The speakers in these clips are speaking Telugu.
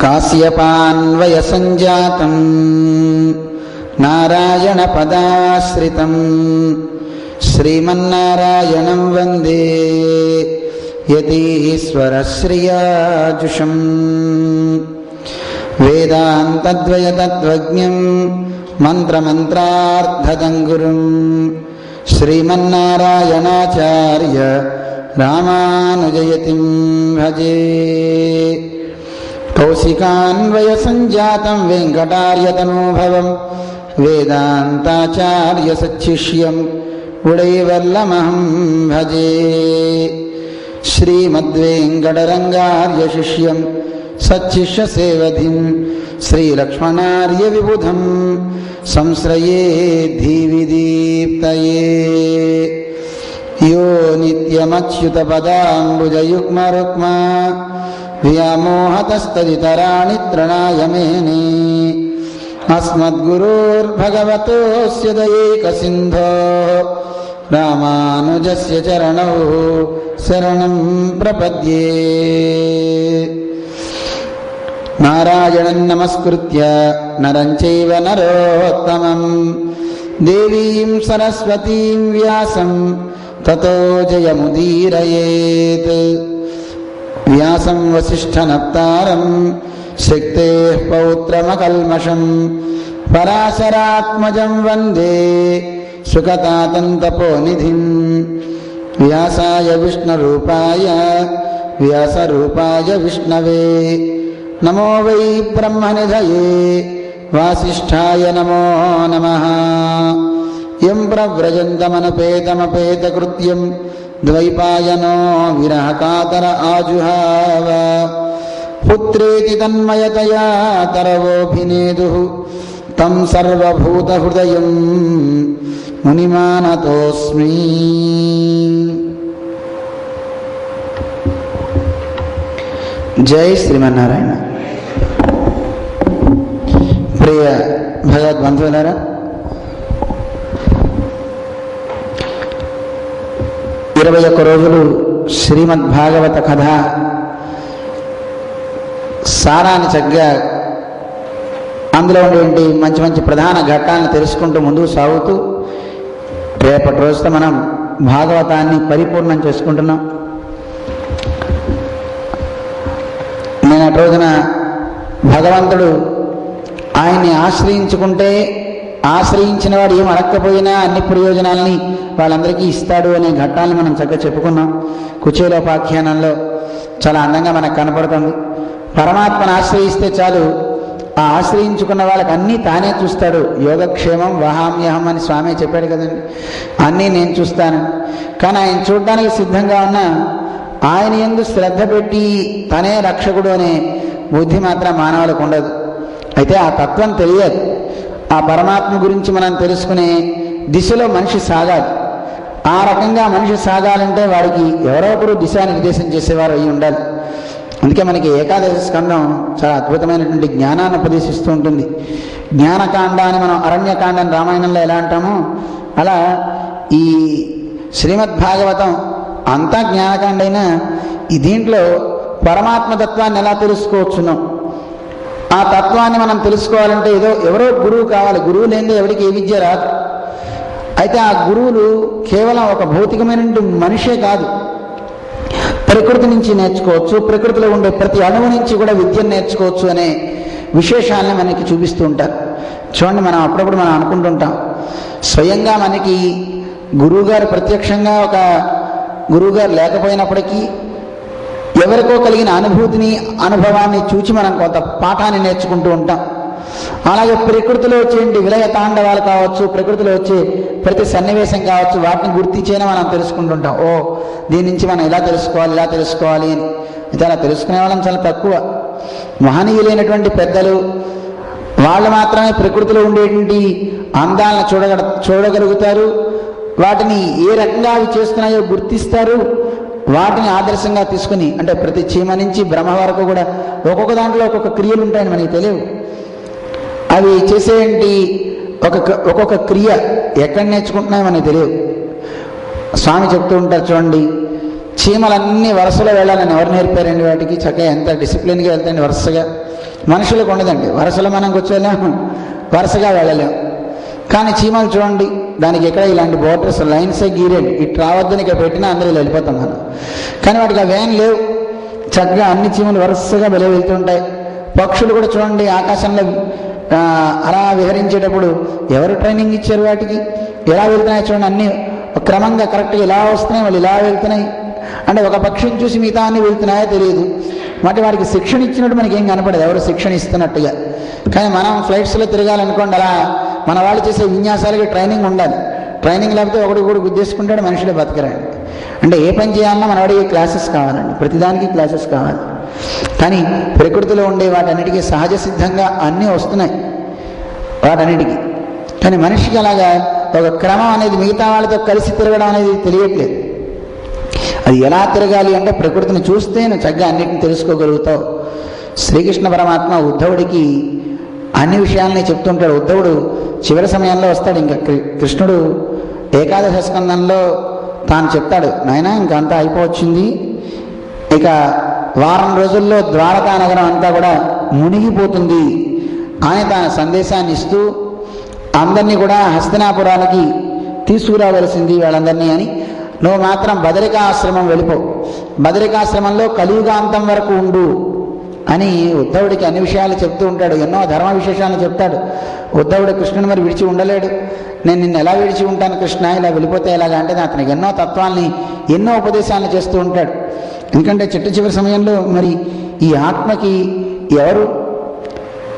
కాశ్యపాన్వయసంజాతం నారాయణ పదాశ్రితం శ్రీమన్నారాయణం వందే యతీశ్వరశ్రియాజుషం వేదాంతద్వయతత్వజ్ఞం మంత్రమంత్రార్థదం గురుం శ్రీమన్నారాయణాచార్య రామానుజయతిం భజే. కౌశికాన్వయసంజాతం వెంకటార్యతనూభవం వేదాంతాచార్య సచ్చిష్యం ఉడైవల్లమహం భజే. శ్రీమద్వేంకటరంగార్య శిష్యం సచ్చిష్య సేవధిం శ్రీలక్ష్మణార్య విబుధం సంశ్రయే ధీవిదీప్తయే. యో నిత్యమచ్యుతపదాంబుజయుగ్మరుక్మా వ్యామోహతస్తదితరాణి తృణాయ మేనే. అస్మద్గురోర్భగవతోస్య దయైకసింధో రామానుజస్య చరణౌ శరణం ప్రపద్యే. నారాయణం నమస్కృత్య నరం చైవ నరోత్తమం దేవీం సరస్వతీం వ్యాసం తతో జయముదీరయేత్. వ్యాసం వసిష్ఠనప్తారం శక్తేః పౌత్రమకల్మషం పరాశరాత్మజం వందే సుఖతాతం తపోనిధిం. వ్యాసాయ విష్ణురూపాయ వ్యాసరూపాయ విష్ణవే నమో వై బ్రహ్మనిధయే వాసిష్ఠాయ నమో నమః. యం ప్రవ్రజంతమనుపేతమపేతకృత్యం ద్వైపాయనో విరహకాతర ఆజుహావ. పుత్రేతి తన్మయతయా తరవోభినేదుః తం సర్వభూతహృదయం మునిమానతోస్మి. జై శ్రీమన్నారాయణ. ప్రియ భగవద్బంధువులారా, ఇరవై ఒక్క రోజులు శ్రీమద్భాగవత కథ సారాన్ని చక్కగా అందులో ఉండేంటి మంచి మంచి ప్రధాన ఘట్టాలను తెలుసుకుంటూ ముందుకు సాగుతూ రేపటి రోజుతో మనం భాగవతాన్ని పరిపూర్ణం చేసుకుంటున్నాం. నేనటి రోజున భగవంతుడు ఆయన్ని ఆశ్రయించుకుంటే ఆశ్రయించిన వాడు ఏం అడగకపోయినా అన్ని ప్రయోజనాలని వాళ్ళందరికీ ఇస్తాడు అనే ఘట్టాన్ని మనం చక్కగా చెప్పుకున్నాం. కుచేలోపాఖ్యానంలో చాలా అందంగా మనకు కనపడుతుంది. పరమాత్మను ఆశ్రయిస్తే చాలు, ఆ ఆశ్రయించుకున్న వాళ్ళకి అన్నీ తానే చూస్తాడు. యోగక్షేమం వహామ్యహం అని స్వామి చెప్పాడు కదండి, అన్నీ నేను చూస్తాను. కానీ ఆయన చూడడానికి సిద్ధంగా ఉన్న ఆయన యందు శ్రద్ధ పెట్టి తనే రక్షకుడు అనే బుద్ధి మాత్రం మానవులకు ఉండదు. అయితే ఆ తత్వం తెలియదు. ఆ పరమాత్మ గురించి మనం తెలుసుకునే దిశలో మనిషి సాగాలి. ఆ రకంగా మనిషి సాగాలంటే వాడికి ఎవరో ఒకరు దిశానిర్దేశం చేసేవారు అయి ఉండాలి. అందుకే మనకి ఏకాదశ స్కందం చాలా అద్భుతమైనటువంటి జ్ఞానాన్ని ఉపదేశిస్తూ ఉంటుంది. జ్ఞానకాండ అని మనం అరణ్యకాండని రామాయణంలో ఎలా అంటామో అలా ఈ శ్రీమద్భాగవతం అంతా జ్ఞానకాండ అయినా ఈ దీంట్లో పరమాత్మతత్వాన్ని ఎలా తెలుసుకోవచ్చునో, ఆ తత్వాన్ని మనం తెలుసుకోవాలంటే ఎవరో గురువు కావాలి. గురువు లేనిదే ఎవరికి ఏ విద్య రాదు. అయితే ఆ గురువులు కేవలం ఒక భౌతికమైనటువంటి మనిషే కాదు, ప్రకృతి నుంచి నేర్చుకోవచ్చు, ప్రకృతిలో ఉండే ప్రతి అణువు నుంచి కూడా విద్యను నేర్చుకోవచ్చు అనే విశేషాలని మనకి చూపిస్తూ ఉంటారు. చూడండి, మనం అప్పుడప్పుడు మనం అనుకుంటుంటాం, స్వయంగా మనకి గురువుగారు ప్రత్యక్షంగా ఒక గురువుగారు లేకపోయినప్పటికీ ఎవరికో కలిగిన అనుభూతిని అనుభవాన్ని చూచి మనం కొంత పాఠాన్ని నేర్చుకుంటూ ఉంటాం. అలాగే ప్రకృతిలో వచ్చేంటి విలయ తాండవాలు కావచ్చు, ప్రకృతిలో వచ్చే ప్రతి సన్నివేశం కావచ్చు, వాటిని గుర్తించేనే మనం తెలుసుకుంటుంటాం. ఓ, దీని నుంచి మనం ఇలా తెలుసుకోవాలి అని. అయితే అలా తెలుసుకునే వాళ్ళం చాలా తక్కువ. మహనీయులైనటువంటి పెద్దలు వాళ్ళు మాత్రమే ప్రకృతిలో ఉండేటువంటి అందాలను చూడగలుగుతారు. వాటిని ఏ రకంగా అవి చేస్తున్నాయో గుర్తిస్తారు. వాటిని ఆదర్శంగా తీసుకుని, అంటే ప్రతి చీమ నుంచి బ్రహ్మ వరకు కూడా ఒక్కొక్క దాంట్లో ఒక్కొక్క క్రియలు ఉంటాయని మనకి తెలియవు. అవి చేసేంటి ఒక్కొక్క క్రియ ఎక్కడ నేర్చుకుంటున్నాయో మనకి తెలియదు. స్వామి చెప్తూ ఉంటారు చూడండి, చీమలన్నీ వరుసలో వెళ్ళాలని ఎవరు నేర్పారండి? వాటికి చక్కగా ఎంత డిసిప్లిన్గా వెళ్తాయండి వరుసగా. మనుషులకు ఉండదండి. వరుసలో మనం కూర్చోలేము, వరుసగా వెళ్ళలేము. కానీ చీమలు చూడండి, దానికి ఎక్కడ ఇలాంటి బోర్డర్స్ లైన్సే గీరేడు, ఇటు రావద్దని ఇక్కడ పెట్టినా అందరూ వెళ్ళిపోతాం మనం. కానీ వాటికి ఆ వేన్ లేవు, చక్కగా అన్ని చీమలు వరుసగా వెళ్తుంటాయి. పక్షులు కూడా చూడండి ఆకాశంలో అలా విహరించేటప్పుడు ఎవరు ట్రైనింగ్ ఇచ్చారు వాటికి? ఎలా వెళ్తున్నాయి చూడండి, అన్నీ క్రమంగా కరెక్ట్గా ఇలా వస్తున్నాయి, వాళ్ళు ఇలా వెళ్తున్నాయి. అంటే ఒక పక్షిని చూసి మిగతా అన్ని వెళ్తున్నాయో తెలియదు. అంటే వాడికి శిక్షణ ఇచ్చినట్టు మనకి ఏం కనపడదు, ఎవరు శిక్షణ ఇస్తున్నట్టుగా. కానీ మనం ఫ్లైట్స్లో తిరగాలనుకోండి, అలా మన వాళ్ళు చేసే విన్యాసాలకి ట్రైనింగ్ ఉండాలి. ట్రైనింగ్ లేకపోతే ఒకటి కూడా గుద్దేసుకుంటాడు, మనుషులే బతకరండి. అంటే ఏ పని చేయాలన్నా మన వాడికి క్లాసెస్ కావాలండి, ప్రతిదానికి క్లాసెస్ కావాలి. కానీ ప్రకృతిలో ఉండే వాటన్నిటికీ సహజ సిద్ధంగా అన్నీ వస్తున్నాయి వాటన్నిటికీ. కానీ మనిషికి అలాగా ఒక క్రమం అనేది మిగతా వాళ్ళతో కలిసి తిరగడం అనేది తెలియట్లేదు. అది ఎలా తిరగాలి అంటే ప్రకృతిని చూస్తే నువ్వు చక్కగా అన్నిటిని తెలుసుకోగలుగుతావు. శ్రీకృష్ణ పరమాత్మ ఉద్ధవుడికి అన్ని విషయాలని చెప్తుంటాడు. ఉద్ధవుడు చివరి సమయంలో వస్తాడు. ఇంకా కృష్ణుడు ఏకాదశ స్కందంలో తాను చెప్తాడు, నాయనా ఇంకంతా అయిపోవచ్చింది, ఇక వారం రోజుల్లో ద్వారకా నగరం అంతా కూడా మునిగిపోతుంది అని తన సందేశాన్ని ఇస్తూ అందరినీ కూడా హస్తినాపురానికి తీసుకురావలసింది వాళ్ళందరినీ అని. నువ్వు మాత్రం బదరికాశ్రమం వెళ్ళిపో, బదరికాశ్రమంలో కలియుగాంతం వరకు ఉండు అని ఉద్ధవుడికి అన్ని విషయాలు చెప్తూ ఉంటాడు. ఎన్నో ధర్మ విశేషాలను చెప్తాడు. ఉద్ధవుడు కృష్ణుని మరి విడిచి ఉండలేడు. నేను నిన్ను ఎలా విడిచి ఉంటాను కృష్ణ, ఇలా వెళ్ళిపోతే ఎలాగా అంటే అతనికి ఎన్నో తత్వాల్ని ఎన్నో ఉపదేశాలను చేస్తూ ఉంటాడు. ఎందుకంటే చివరి సమయంలో మరి ఈ ఆత్మకి ఎవరు,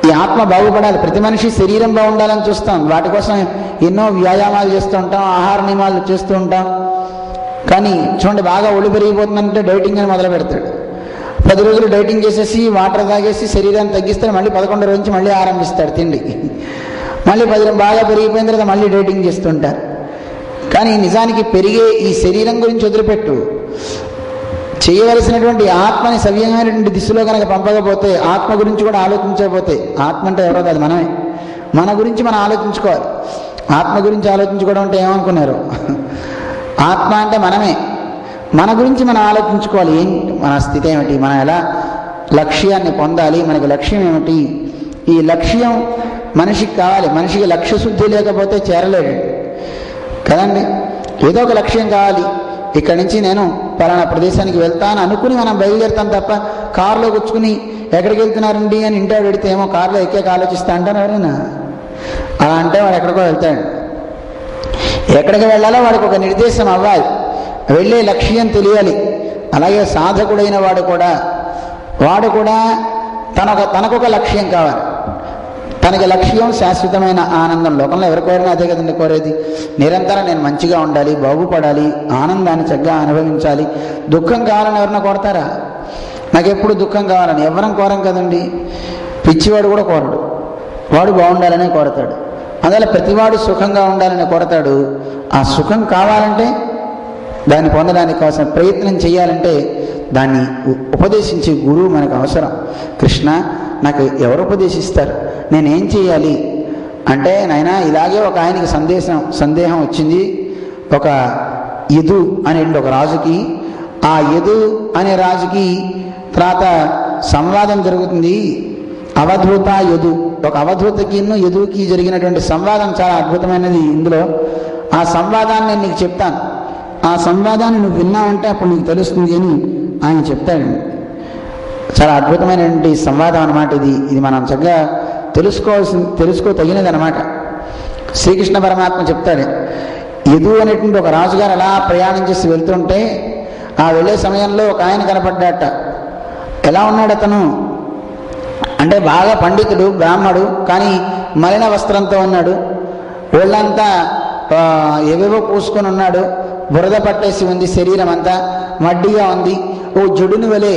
ఈ ఆత్మ బాగుపడాలి, ప్రతి మనిషి శరీరం బాగుండాలని చూస్తాం. వాటి కోసం ఎన్నో వ్యాయామాలు చేస్తూ ఉంటాం, ఆహార నియమాలు చేస్తూ ఉంటాం. కానీ చూడండి, బాగా ఒళ్ళు పెరిగిపోతుందంటే డైటింగ్ అని మొదలు పెడతాడు. 10 రోజులు డైటింగ్ చేసేసి వాటర్ తాగేసి శరీరాన్ని తగ్గిస్తాడు. మళ్ళీ 11 రోజు నుంచి మళ్ళీ ఆరంభిస్తాడు తిండి. మళ్ళీ 10 బాగా పెరిగిపోయిన తర్వాత మళ్ళీ డైటింగ్ చేస్తుంటారు. కానీ నిజానికి పెరిగే ఈ శరీరం గురించి వదిలిపెట్టు, చేయవలసినటువంటి ఆత్మని సవ్యమైనటువంటి దిశలో కనుక పంపకపోతే, ఆత్మ గురించి కూడా ఆలోచించకపోతే, ఆత్మ అంటే ఎవరో కాదు మనమే, మన గురించి మనం ఆలోచించుకోవాలి. ఆత్మ గురించి ఆలోచించుకోవడం అంటే ఏమనుకున్నారు? ఆత్మ అంటే మనమే, మన గురించి మనం ఆలోచించుకోవాలి. మన స్థితి ఏమిటి, మనం ఎలా లక్ష్యాన్ని పొందాలి, మనకి లక్ష్యం ఏమిటి, ఈ లక్ష్యం మనిషికి కావాలి. మనిషికి లక్ష్య శుద్ధి లేకపోతే చేరలేడు కదండి. ఏదో ఒక లక్ష్యం కావాలి. ఇక్కడి నుంచి నేను పలానా ప్రదేశానికి వెళ్తాను అనుకుని మనం బయలుదేరుతాం తప్ప కారులో కూర్చుని ఎక్కడికి వెళ్తున్నారండి అని ఇంటి పెడితే ఏమో కారులో ఎక్కాక ఆలోచిస్తా అంటారు ఎవరైనా. అలా అంటే వాడు ఎక్కడికో వెళ్తాడు. ఎక్కడికి వెళ్ళాలో వాడికి ఒక నిర్దేశం అవ్వాలి, వెళ్ళే లక్ష్యం తెలియాలి. అలాగే సాధకుడైన వాడు కూడా తనకొక లక్ష్యం కావాలి. తనకి లక్ష్యం శాశ్వతమైన ఆనందం. లోకంలో ఎవరు కోరినా అదే కదండి కోరేది. నిరంతరం నేను మంచిగా ఉండాలి, బాగుపడాలి, ఆనందాన్ని చక్కగా అనుభవించాలి. దుఃఖం కావాలని ఎవరన్నా కోరతారా? నాకు ఎప్పుడు దుఃఖం కావాలని ఎవరం కోరం కదండి. పిచ్చివాడు కూడా కోరడు, వాడు బాగుండాలనే కోరతాడు. అందువల్ల ప్రతివాడు సుఖంగా ఉండాలని కోరతాడు. ఆ సుఖం కావాలంటే దాన్ని పొందడానికి కావాల్సిన ప్రయత్నం చేయాలంటే దాన్ని ఉపదేశించే గురువు మనకు అవసరం. కృష్ణ నాకు ఎవరు ఉపదేశిస్తారు, నేనేం చేయాలి అంటే, నాయనా ఇలాగే ఒక ఆయనకి సందేహం వచ్చింది. ఒక యదు అనే ఒక రాజుకి, ఆ యదు అనే రాజుకి తర్వాత సంవాదం జరుగుతుంది. అవధూత యదు, ఒక అవధూతకి యదుకి జరిగినటువంటి సంవాదం చాలా అద్భుతమైనది. ఇందులో ఆ సంవాదాన్ని నేను నీకు చెప్తాను, ఆ సంవాదాన్ని నువ్వు విన్నావంటే అప్పుడు నీకు తెలుస్తుంది అని ఆయన చెప్తాడు. చాలా అద్భుతమైనటువంటి సంవాదం అన్నమాట ఇది మనం చక్కగా తెలుసుకోదగినది అనమాట. శ్రీకృష్ణ పరమాత్మ చెప్తాడు, యదు అనేటువంటి ఒక రాజుగారు అలా ప్రయాణం చేసి వెళ్తుంటే ఆ వెళ్ళే సమయంలో ఒక ఆయన కనపడ్డాట. ఎలా ఉన్నాడు అతను అంటే, బాగా పండితుడు, బ్రాహ్మడు, కానీ మలిన వస్త్రంతో ఉన్నాడు. ఒళ్ళంతా ఏవేవో పూసుకొని ఉన్నాడు, బురద పట్టేసి ఉంది, శరీరం అంతా మడ్డిగా ఉంది. ఓ జడుని వలె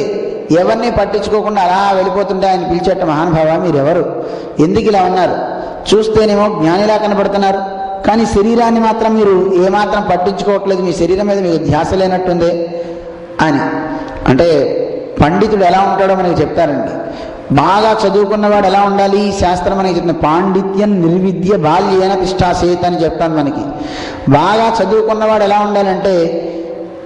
ఎవరిని పట్టించుకోకుండా అలా వెళ్ళిపోతుంటే ఆయన పిలిచేట, మహానుభావ మీరెవరు, ఎందుకు ఇలా ఉన్నారు? చూస్తేనేమో జ్ఞానిలా కనబడుతున్నారు, కానీ శరీరాన్ని మాత్రం మీరు ఏమాత్రం పట్టించుకోవట్లేదు, మీ శరీరం మీద మీకు ధ్యాస లేనట్టుంది అని. అంటే పండితుడు ఎలా ఉంటాడో మనకి చెప్తారండి. బాగా చదువుకున్నవాడు ఎలా ఉండాలి, శాస్త్రం మనకి చెప్తుంది. పాండిత్యం నిర్విద్య బాల్యేన తిష్టాసేత్ అని చెప్తాను మనకి. బాగా చదువుకున్నవాడు ఎలా ఉండాలంటే,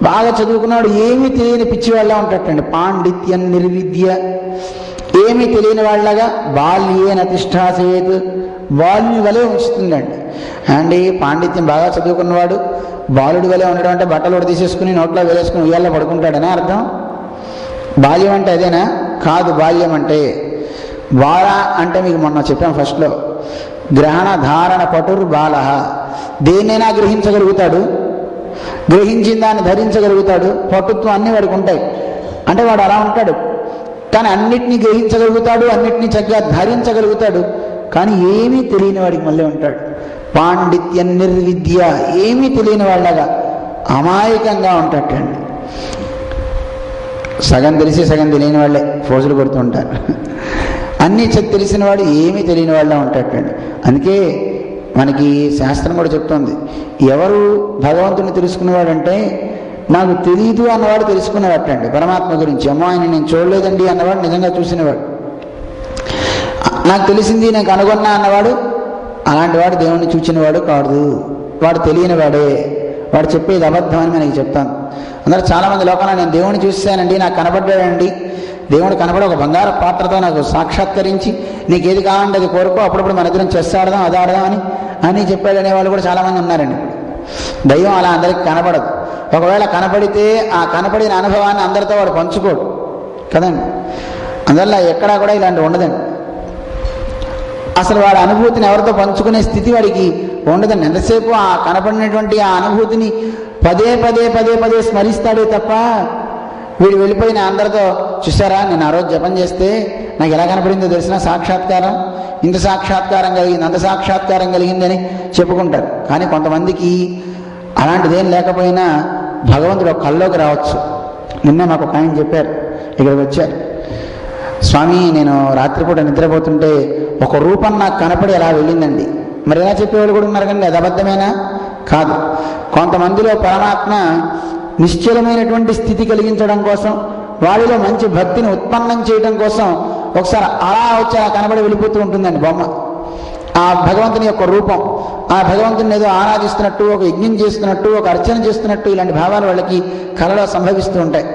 బాగా చదువుకున్నాడు ఏమీ తెలియని పిచ్చివాళ్ళ ఉంటాడండి. పాండిత్యం నిర్విద్య ఏమీ తెలియని వాళ్ళగా బాల్యేన తిష్టాసేత్, బాలుని వలె ఉంచుతుందండి. అండి పాండిత్యం బాగా చదువుకున్నవాడు బాలుడి వలె ఉండడం అంటే బట్టలు తీసేసుకుని నోట్లో వేలేసుకుని ఉయ్యాల్లో పడుకుంటాడనే అర్థం? బాల్యం అంటే అదేనా? కాదు. బాల్యం అంటే బాల అంటే మీకు మొన్న చెప్పాం ఫస్ట్లో, గ్రహణ ధారణ పటుర్ బాల. దేన్నైనా గ్రహించగలుగుతాడు, గ్రహించిన దాన్ని ధరించగలుగుతాడు, పటుత్వం అన్నీ వాడికి ఉంటాయి. అంటే వాడు అలా ఉంటాడు. కానీ అన్నిటినీ గ్రహించగలుగుతాడు, అన్నిటినీ చక్కగా ధరించగలుగుతాడు. కానీ ఏమీ తెలియని వాడికి మళ్ళీ ఉంటాడు. పాండిత్యం నిర్విద్య, ఏమీ తెలియని వాళ్ళగా అమాయకంగా ఉంటాడండి. సగం తెలిసి సగం తెలియని వాళ్ళే ఫోజులు కొడుతూ ఉంటారు. అన్నీ తెలిసిన వాడు ఏమీ తెలియని వాళ్ళ ఉంటాడండి. అందుకే మనకి శాస్త్రం కూడా చెప్తోంది, ఎవరు భగవంతుని తెలుసుకునేవాడంటే నాకు తెలియదు అన్నవాడు తెలుసుకునేవాటండి పరమాత్మ గురించి. అమ్మో ఆయన నేను చూడలేదండి అన్నవాడు నిజంగా చూసినవాడు. నాకు తెలిసింది నేను కనుగొన్నా అన్నవాడు అలాంటి వాడు దేవుణ్ణి చూచినవాడు కాదు, వాడు తెలియనివాడే. వాడు చెప్పేది అబద్ధం అని మనకి చెప్తాను. అందరూ చాలామంది లోకంలో నేను దేవుణ్ణి చూశానండి, నాకు కనబడ్డాడండి, దేవుడు కనబడి ఒక బంగారు పాత్రతో నాకు సాక్షాత్కరించి నీకు ఏది కావాలంటే అది కోరుకో, అప్పుడప్పుడు మన ఇద్దరం చెస్ ఆడదాం అది ఆడదాం అని చెప్పాడు అనేవాళ్ళు కూడా చాలామంది ఉన్నారండి. దైవం అలా అందరికీ కనబడదు. ఒకవేళ కనపడితే ఆ కనపడిన అనుభవాన్ని అందరితో వాడు పంచుకోడు కదండి. అందువల్ల ఎక్కడా కూడా ఇలాంటి ఉండదండి. అసలు వాడి అనుభూతిని ఎవరితో పంచుకునే స్థితి వాడికి ఉండదండి. ఎంతసేపు ఆ కనపడినటువంటి ఆ అనుభూతిని పదే పదే పదే పదే స్మరిస్తాడే తప్ప వీడు వెళ్ళిపోయిన అందరితో చూసారా నేను ఆ రోజు జపం చేస్తే నాకు ఎలా కనపడిందో తెలిసిన సాక్షాత్కారం, ఇంత సాక్షాత్కారం కలిగింది, అంత సాక్షాత్కారం కలిగిందని చెప్పుకుంటారు. కానీ కొంతమందికి అలాంటిదేం లేకపోయినా భగవంతుడు ఒక కల్లోకి రావచ్చు. నిన్న మాకు ఒక ఆయన చెప్పారు, ఇక్కడికి వచ్చారు, స్వామి నేను రాత్రిపూట నిద్రపోతుంటే ఒక రూపం నాకు కనపడి అలా వెళ్ళిందండి. మరి ఎలా చెప్పేవాళ్ళు కూడా ఉన్నారు కండి, అది అబద్ధమేనా? కాదు. కొంతమందిలో పరమాత్మ నిశ్చలమైనటువంటి స్థితి కలిగించడం కోసం, వాడిలో మంచి భక్తిని ఉత్పన్నం చేయడం కోసం ఒకసారి అలా వచ్చి అలా కనబడి వెళ్ళిపోతూ ఉంటుందండి బొమ్మ. ఆ భగవంతుని యొక్క రూపం, ఆ భగవంతుని ఏదో ఆరాధిస్తున్నట్టు, ఒక యజ్ఞం చేస్తున్నట్టు, ఒక అర్చన చేస్తున్నట్టు ఇలాంటి భావాలు వాళ్ళకి కళలో సంభవిస్తూ ఉంటాయి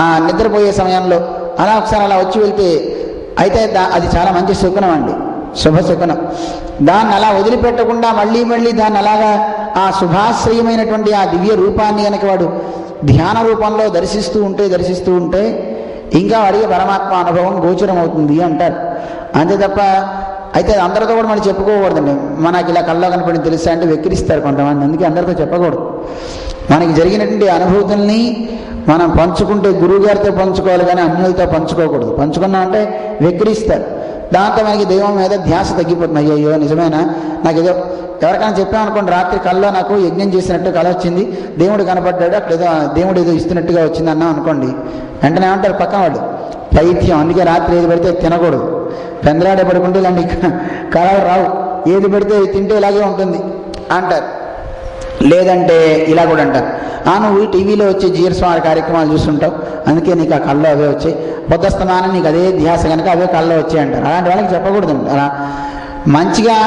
ఆ నిద్రపోయే సమయంలో. అలా ఒకసారి అలా వచ్చి వెళ్తే అయితే అది చాలా మంచి శకునం అండి, శుభ శకునం. దాన్ని అలా వదిలిపెట్టకుండా మళ్ళీ మళ్ళీ దాన్ని అలాగా ఆ శుభాశ్రయమైనటువంటి ఆ దివ్య రూపాన్ని కనుక వాడు ధ్యాన రూపంలో దర్శిస్తూ ఉంటే ఇంకా వాడికి పరమాత్మ అనుభవం గోచరం అవుతుంది అంటారు. అంతే తప్ప అయితే అందరితో కూడా మనం చెప్పుకోకూడదండి. మనకి ఇలా కళ్ళలో కనపడి తెలుసా అంటే వెక్కిరిస్తారు కొంతమంది. అందుకే అందరితో చెప్పకూడదు. మనకి జరిగినటువంటి అనుభూతుల్ని మనం పంచుకుంటే గురువు గారితో పంచుకోవాలి, కానీ అన్యులతో పంచుకోకూడదు. పంచుకున్నాం అంటే వెక్కిరిస్తారు. దాంతో మనకి దైవం మీద ధ్యాస తగ్గిపోతుంది. అయ్యో నిజమేనా, నాకు ఏదో ఎవరికైనా చెప్పామనుకోండి, రాత్రి కల్లో నాకు యజ్ఞం చేసినట్టు కళ వచ్చింది, దేవుడు కనపడ్డాడు, అక్కడ ఏదో దేవుడు ఏదో ఇస్తున్నట్టుగా వచ్చింది అన్నాం అనుకోండి, వెంటనే ఏమంటారు పక్కన వాళ్ళు పైత్యం. అందుకే రాత్రి ఏది పడితే తినకూడదు, పెందరాడే పడుకుంటే ఇలాంటి కళలు రావు, ఏది పడితే తింటే ఇలాగే ఉంటుంది అంటారు. లేదంటే ఇలా కూడా అంటారు, నువ్వు టీవీలో వచ్చే జీరస్వామి కార్యక్రమాలు చూస్తుంటావు, అందుకే నీకు ఆ కళ్ళలో అవే వచ్చాయి, పొద్దుస్తమానం నీకు అదే ధ్యాస కనుక అవే కళ్ళలో వచ్చాయి అంటారు. అలాంటి వాళ్ళకి చెప్పకూడదండి. అలా మంచిగా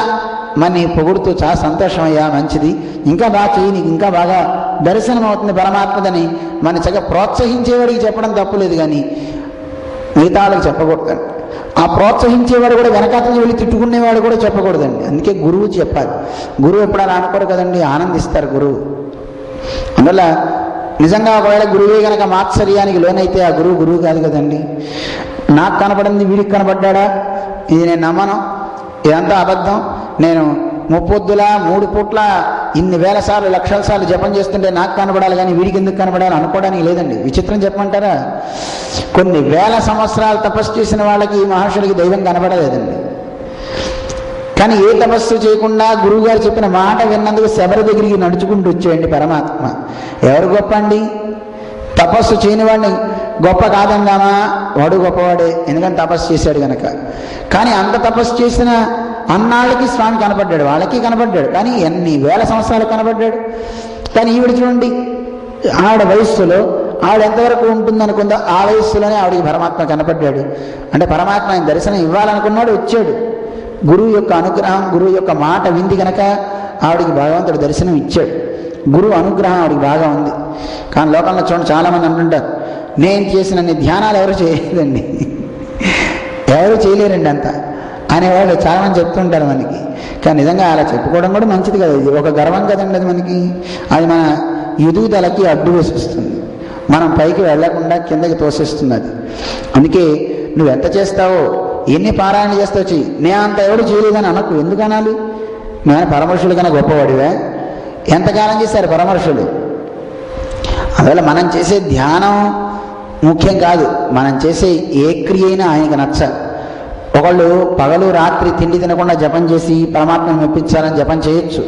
మన పొగుడుతూ చాలా సంతోషం అయ్యా, మంచిది, ఇంకా బాగా చెయ్యి, నీకు ఇంకా బాగా దర్శనం అవుతుంది పరమాత్మదని మన చక్కగా ప్రోత్సహించేవాడికి చెప్పడం తప్పులేదు, కానీ మిగతా వాళ్ళకి చెప్పకూడదండి. ఆ ప్రోత్సహించేవాడు కూడా వెనకాతలు వెళ్ళి తిట్టుకునేవాడు కూడా చెప్పకూడదండి. అందుకే గురువు చెప్పాలి. గురువు ఎప్పుడైనా అనుకోరు కదండి, ఆనందిస్తారు గురువు. అందువల్ల నిజంగా ఒకవేళ గురువే కనుక మాత్సర్యానికి లోనైతే ఆ గురువు కాదు కదండి. నాకు కనపడింది వీడికి కనపడ్డా, ఇది నేను నమ్మను, ఇదంతా అబద్ధం, నేను 3 పూట్ల ఇన్ని వేల సార్లు లక్షల సార్లు జపం చేస్తుంటే నాకు కనపడాలి కానీ వీడికి ఎందుకు కనపడాలి అనుకోవడానికి లేదండి. విచిత్రం చెప్పమంటారా, కొన్ని వేల సంవత్సరాలు తపస్సు చేసిన వాళ్ళకి ఈ మహర్షులకి దైవం కనపడలేదండి. కానీ ఏ తపస్సు చేయకుండా గురువు గారు చెప్పిన మాట విన్నందుకు శబరి దగ్గరికి నడుచుకుంటూ వచ్చేయండి పరమాత్మ. ఎవరు గొప్ప అండి? తపస్సు చేయని వాడిని గొప్ప కాదందామా, వాడు గొప్పవాడే, ఎందుకంటే తపస్సు చేశాడు కనుక. కానీ అంత తపస్సు చేసిన అన్నాళ్ళకి స్వామి కనపడ్డాడు, వాళ్ళకి కనపడ్డాడు, కానీ ఎన్ని వేల సంవత్సరాలు కనపడ్డాడు. కానీ ఈవిడ చూడండి, ఆవిడ వయస్సులో ఆవిడ ఎంతవరకు ఉంటుందనుకుందో ఆ వయస్సులోనే ఆవిడికి పరమాత్మ కనపడ్డాడు. అంటే పరమాత్మ ఆయన దర్శనం ఇవ్వాలనుకున్నాడు, వచ్చాడు. గురువు యొక్క అనుగ్రహం, గురువు యొక్క మాట వింది కనుక ఆవిడికి భగవంతుడు దర్శనం ఇచ్చాడు. గురువు అనుగ్రహం ఆవిడికి బాగా ఉంది. కానీ లోకంలో చూడండి చాలామంది అంటుంటారు, నేను చేసిన ధ్యానాలు ఎవరు చేయలేదండి, ఎవరు చేయలేరండి అంతా అనేవాళ్ళు చాలామంది చెప్తుంటారు మనకి. కానీ నిజంగా అలా చెప్పుకోవడం కూడా మంచిది కదా, ఇది ఒక గర్వం కదండి అది మనకి. అది మన ఎదుగుదలకి అడ్డు వేసిస్తుంది, మనం పైకి వెళ్లకుండా కిందకి తోసేస్తుంది అది. అందుకే నువ్వు ఎంత చేస్తావో, ఎన్ని పారాయణ చేస్తావు చెయ్యి, నే అంత ఎవరు చేయలేదని అనకు. ఎందుకు అనాలి? నేను పరమర్షులు కన్నా గొప్పవాడివే? ఎంతకాలం చేశారు పరమర్షులు? అందువల్ల మనం చేసే ధ్యానం ముఖ్యం కాదు, మనం చేసే ఏ క్రియ అయినా ఆయనకు నచ్చాలి. ఒకళ్ళు పగలు రాత్రి తిండి తినకుండా జపం చేసి పరమాత్మను మెప్పించాలని జపం చేయొచ్చు,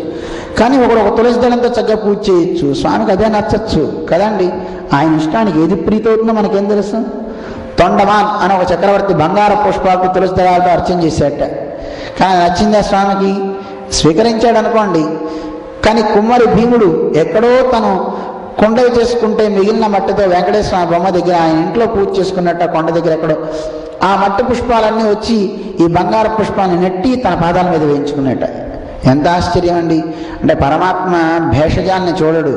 కానీ ఒకడు ఒక తులసి దళంతో చక్కగా పూజ చేయొచ్చు, స్వామికి అదే నచ్చచ్చు కదండి. ఆయన ఇష్టానికి ఏది ప్రీతి అవుతుందో మనకేం తెలుసు? తొండమాన్ అని ఒక చక్రవర్తి బంగారు పుష్పాలకు తులసి దళాలతో అర్చన చేశాట, కానీ నచ్చిందా స్వామికి? స్వీకరించాడు అనుకోండి. కానీ కుమ్మరి భీముడు ఎక్కడో తను కొండవి చేసుకుంటే మిగిలిన మట్టితో వెంకటేశ్వర బొమ్మ దగ్గర ఆయన ఇంట్లో పూజ చేసుకున్నట్టు కొండ దగ్గర ఎక్కడో ఆ మట్టి పుష్పాలన్నీ వచ్చి ఈ బంగారు పుష్పాన్ని నెట్టి తన పాదాల మీద వేయించుకున్నట్ట. ఎంత ఆశ్చర్యం అండి! అంటే పరమాత్మ భేషజాన్ని చూడడు,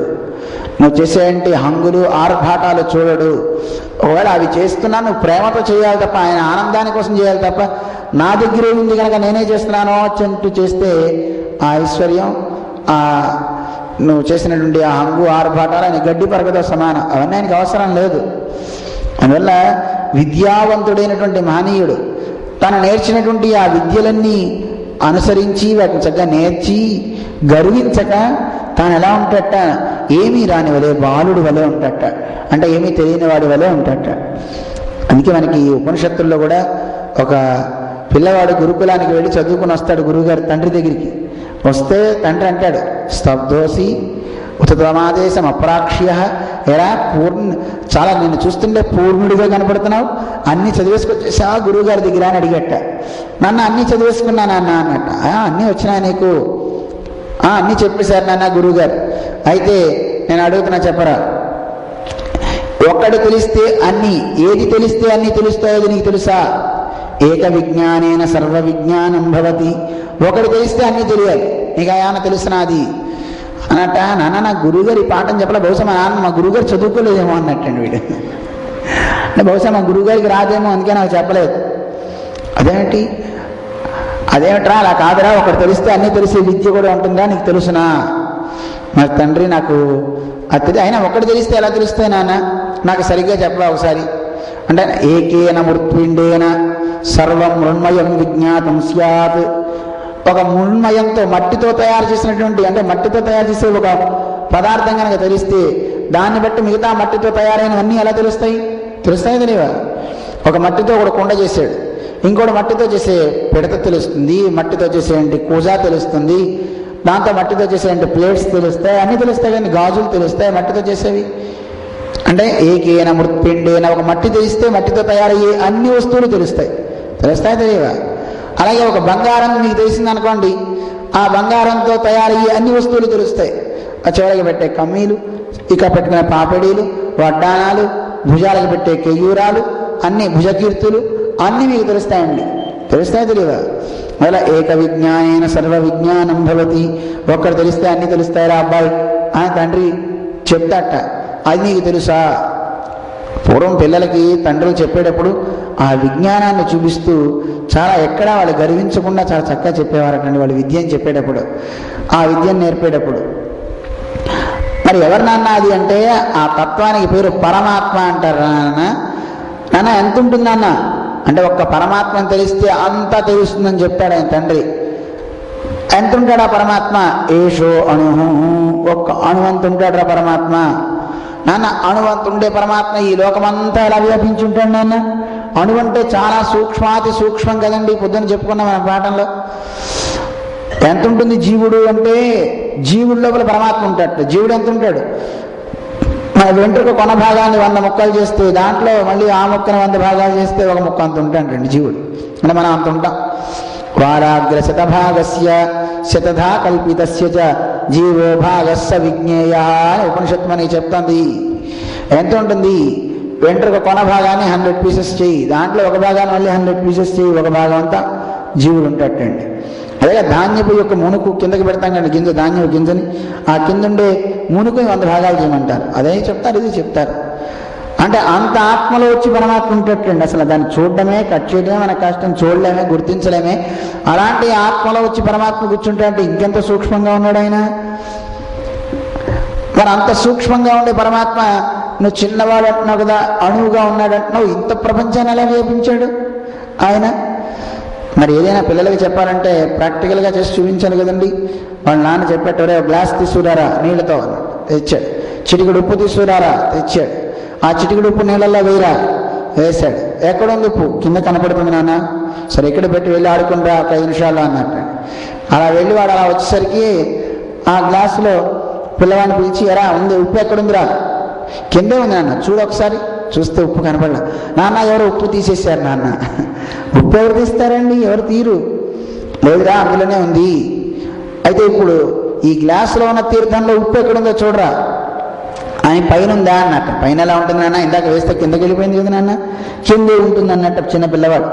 నువ్వు చేసేంటి హంగులు ఆర్భాటాలు చూడడు. ఒకవేళ అవి చేస్తున్నా నువ్వు ప్రేమతో చేయాలి తప్ప, ఆయన ఆనందాని కోసం చేయాలి తప్ప, నా దగ్గరే ఉంది కనుక నేనే చేస్తున్నానో అంటూ చేస్తే ఆ ఐశ్వర్యం, ఆ నువ్వు చేసినటువంటి ఆ హంగు ఆర్భాటాలు ఆయన గడ్డి పరగతో సమానం, అవన్నీ ఆయనకు అవసరం లేదు. అందువల్ల విద్యావంతుడైనటువంటి మహనీయుడు తను నేర్చినటువంటి ఆ విద్యలన్నీ అనుసరించి వాటిని చక్కగా నేర్చి గర్వించక తాను ఎలా ఉంటాట, ఏమీ రాని వలే బాలుడు వలే ఉంటాట, అంటే ఏమీ తెలియని వాడి వలే ఉంటాట. అందుకే మనకి ఉపనిషత్తుల్లో కూడా ఒక పిల్లవాడు గురుకులానికి వెళ్ళి చదువుకుని వస్తాడు గురువుగారు తండ్రి దగ్గరికి. వస్తే తండ్రి అంటాడు, స్తబ్దోసి ఉతమాదేశం అప్రాక్ష్య, ఎరా చాలా నిన్ను చూస్తుంటే పూర్ణుడిగా కనపడుతున్నావు, అన్నీ చదివేసుకొచ్చేసావా గురువుగారి దగ్గర అని అడిగట. నన్ను అన్నీ చదివేసుకున్నా నాన్న అన్నట్ట. అన్నీ వచ్చినా నీకు? అన్నీ చెప్పేశారు నాన్న గురువుగారు. అయితే నేను అడుగుతున్నా చెప్పరా, ఒక్కడు తెలిస్తే అన్నీ, ఏది తెలిస్తే అన్నీ తెలుస్తాయో నీకు తెలుసా? ఏక విజ్ఞానేన సర్వ విజ్ఞానం భవతి. ఒకటి తెలిస్తే అన్నీ తెలియాలి, నీకు ఆయన తెలుసునాది అన్నట్ట. నాన్న నా గురువుగారు ఈ పాఠం చెప్పలే, బహుశా మా గురువుగారు చదువుకోలేదేమో అన్నట్టండి వీడు. అంటే బహుశా మా గురువుగారికి రాదేమో అందుకే నాకు చెప్పలేదు. అదేమిట్రా అలా కాదురా, ఒకటి తెలిస్తే అన్నీ తెలిసే విద్య కూడా ఉంటుందా నీకు తెలుసునా? మరి తండ్రి నాకు అది అయినా ఒకటి తెలిస్తే ఎలా తెలుస్తాయి నాన్న, నాకు సరిగ్గా చెప్పరా ఒకసారి అంటే, ఏకేన మృత్పిండేన సర్వం మృణ్మయం విజ్ఞాతం స్యాత్. ఒక మృణ్మయంతో మట్టితో తయారు చేసినటువంటి, అంటే మట్టితో తయారు చేసే ఒక పదార్థం కనుక తెలిస్తే దాన్ని బట్టి మిగతా మట్టితో తయారైనవన్నీ ఎలా తెలుస్తాయి? తెలియవా? ఒక మట్టితో ఒక కుండ చేసాడు, ఇంకోటి మట్టితో చేసే పిడత తెలుస్తుంది, మట్టితో చేసేంటి కూజా తెలుస్తుంది, దాంతో మట్టితో చేసేంటి ప్లేట్స్ తెలుస్తాయి, అన్నీ తెలుస్తాయి. కానీ గాజులు తెలుస్తాయి మట్టితో చేసేవి. అంటే ఏకేన మృత్పిండేన, ఒక మట్టి తెలిస్తే మట్టితో తయారయ్యే అన్ని వస్తువులు తెలుస్తాయి. తెలియవా? అలాగే ఒక బంగారం మీకు తెలిసింది అనుకోండి, ఆ బంగారంతో తయారయ్యే అన్ని వస్తువులు తెలుస్తాయి. ఆ చివరికి పెట్టే కమ్మీలు, ఇక పెట్టుకునే పాపిడీలు, వడ్డానాలు, భుజాలకు పెట్టే కెయ్యూరాలు, అన్ని భుజకీర్తులు అన్నీ మీకు తెలుస్తాయండి. తెలియవా? అలా ఏక విజ్ఞానేన సర్వ విజ్ఞానం భవతి. ఒక్కడు తెలిస్తే అన్నీ తెలుస్తాయిరా అబ్బాయి అని తండ్రి చెప్తాట. అది నీకు తెలుసా? పూర్వం పిల్లలకి తండ్రులు చెప్పేటప్పుడు ఆ విజ్ఞానాన్ని చూపిస్తూ చాలా ఎక్కడా వాళ్ళు గర్వించకుండా చాలా చక్కగా చెప్పేవారటండి వాళ్ళు విద్యను చెప్పేటప్పుడు, ఆ విద్యను నేర్పేటప్పుడు. మరి ఎవరు నాన్న అది అంటే, ఆ తత్వానికి పేరు పరమాత్మ అంటారు. నాన్న ఎంత ఉంటుంది నాన్న అంటే, ఒక్క పరమాత్మని తెలిస్తే అంతా తెలుస్తుందని చెప్పాడు ఆయన తండ్రి. ఎంత ఉంటాడు ఆ పరమాత్మ? ఏషో అణు, ఒక్క అణువంత ఉంటాడు రా పరమాత్మ. నాన్న అణువంత ఉండే పరమాత్మ ఈ లోకమంతా ఎలా వ్యాపించుంటాడు నాన్న? అణువంటే చాలా సూక్ష్మాతి సూక్ష్మం కదండి, పొద్దున్న చెప్పుకున్నాం మన పాఠంలో. ఎంత ఉంటుంది జీవుడు అంటే, జీవుడి లోపల పరమాత్మ ఉంటాడు. జీవుడు ఎంత ఉంటాడు? మన వెంట్రుక కొన భాగాన్ని 100 ముక్కలు చేస్తే దాంట్లో మళ్ళీ ఆ ముక్కను 100 భాగాలు చేస్తే ఒక ముక్క అంత ఉంటాడండి జీవుడు. అంటే మనం అంత ఉంటాం. వారాగ్ర శతభాగస్య శతధా కల్పితస్య చ జీవో భాగస్య విజ్ఞేయ అని ఉపనిషత్తు మనకి చెప్తుంది. ఎంత ఉంటుంది? వెంట్రుక కొన భాగాన్ని 100 పీసెస్ చేయి, దాంట్లో ఒక భాగాన్ని మళ్ళీ 100 పీసెస్ చేయి, ఒక భాగం అంతా జీవుడు ఉంటాడండి. అదే ధాన్యపు యొక్క మునుకు కిందకి పెడతాం కండి, గింజ ధాన్యపు గింజని, ఆ కింద ఉండే మునుకు 100 భాగాలు చేయమంటారు. అదే చెప్తారు, ఇది చెప్తారు. అంటే అంత ఆత్మలో వచ్చి పరమాత్మ ఉంటట్టండి. అసలు దాన్ని చూడడమే, కట్ చేయడమే మన కష్టం, చూడలేమే, గుర్తించలేమే. అలాంటి ఆత్మలో వచ్చి పరమాత్మ కూర్చుంటే అంటే ఇంకెంత సూక్ష్మంగా ఉన్నాడు ఆయన. మరి అంత సూక్ష్మంగా ఉండే పరమాత్మ నువ్వు చిన్నవాడు అంటున్నావు కదా, అణువుగా ఉన్నాడు అంటున్నావు, ఇంత ప్రపంచాన్ని ఎలా వ్యాపించాడు ఆయన. మరి ఏదైనా పిల్లలకి చెప్పాలంటే ప్రాక్టికల్గా చేసి చూపించాలి కదండి. వాళ్ళ నాన్న చెప్పేటవరే గ్లాస్ తీసుకురారా నీళ్ళతో తెచ్చాడు, చిటికెడు ఉప్పు తీసుకురారా తెచ్చాడు, ఆ చిటికెడు ఉప్పు నీళ్ళల్లో వేయరా వేశాడు. ఎక్కడుంది ఉప్పు? కింద కనపడుతుంది నాన్న. సరే ఇక్కడ పెట్టి వెళ్ళి ఆడుకుంటా ఒక 5 నిమిషాల్లో అన్నట్టు. అలా వెళ్ళి వాడు అలా వచ్చేసరికి ఆ గ్లాసులో పిల్లవాడిని పిలిచి, ఎరా ఉంది ఉప్పు ఎక్కడుందిరా? కిందే ఉంది నాన్న, చూడు ఒకసారి. చూస్తే ఉప్పు కనపడలా. నాన్న ఎవరు ఉప్పు తీసేశారు నాన్న. ఉప్పు ఎవరు తీస్తారండి? ఎవరు తీరు? లేదురా అందులోనే ఉంది. అయితే ఇప్పుడు ఈ గ్లాసులో ఉన్న తీర్థంలో ఉప్పు ఎక్కడుందో చూడరా. ఆయన పైన ఉందా అన్నట్టు. పైన ఎలా ఉంటుంది నాన్న? ఇందాక వేస్తే కిందకి వెళ్ళిపోయింది కదా నాన్న, కిందే ఉంటుంది అన్నట్టు చిన్న పిల్లవాడు.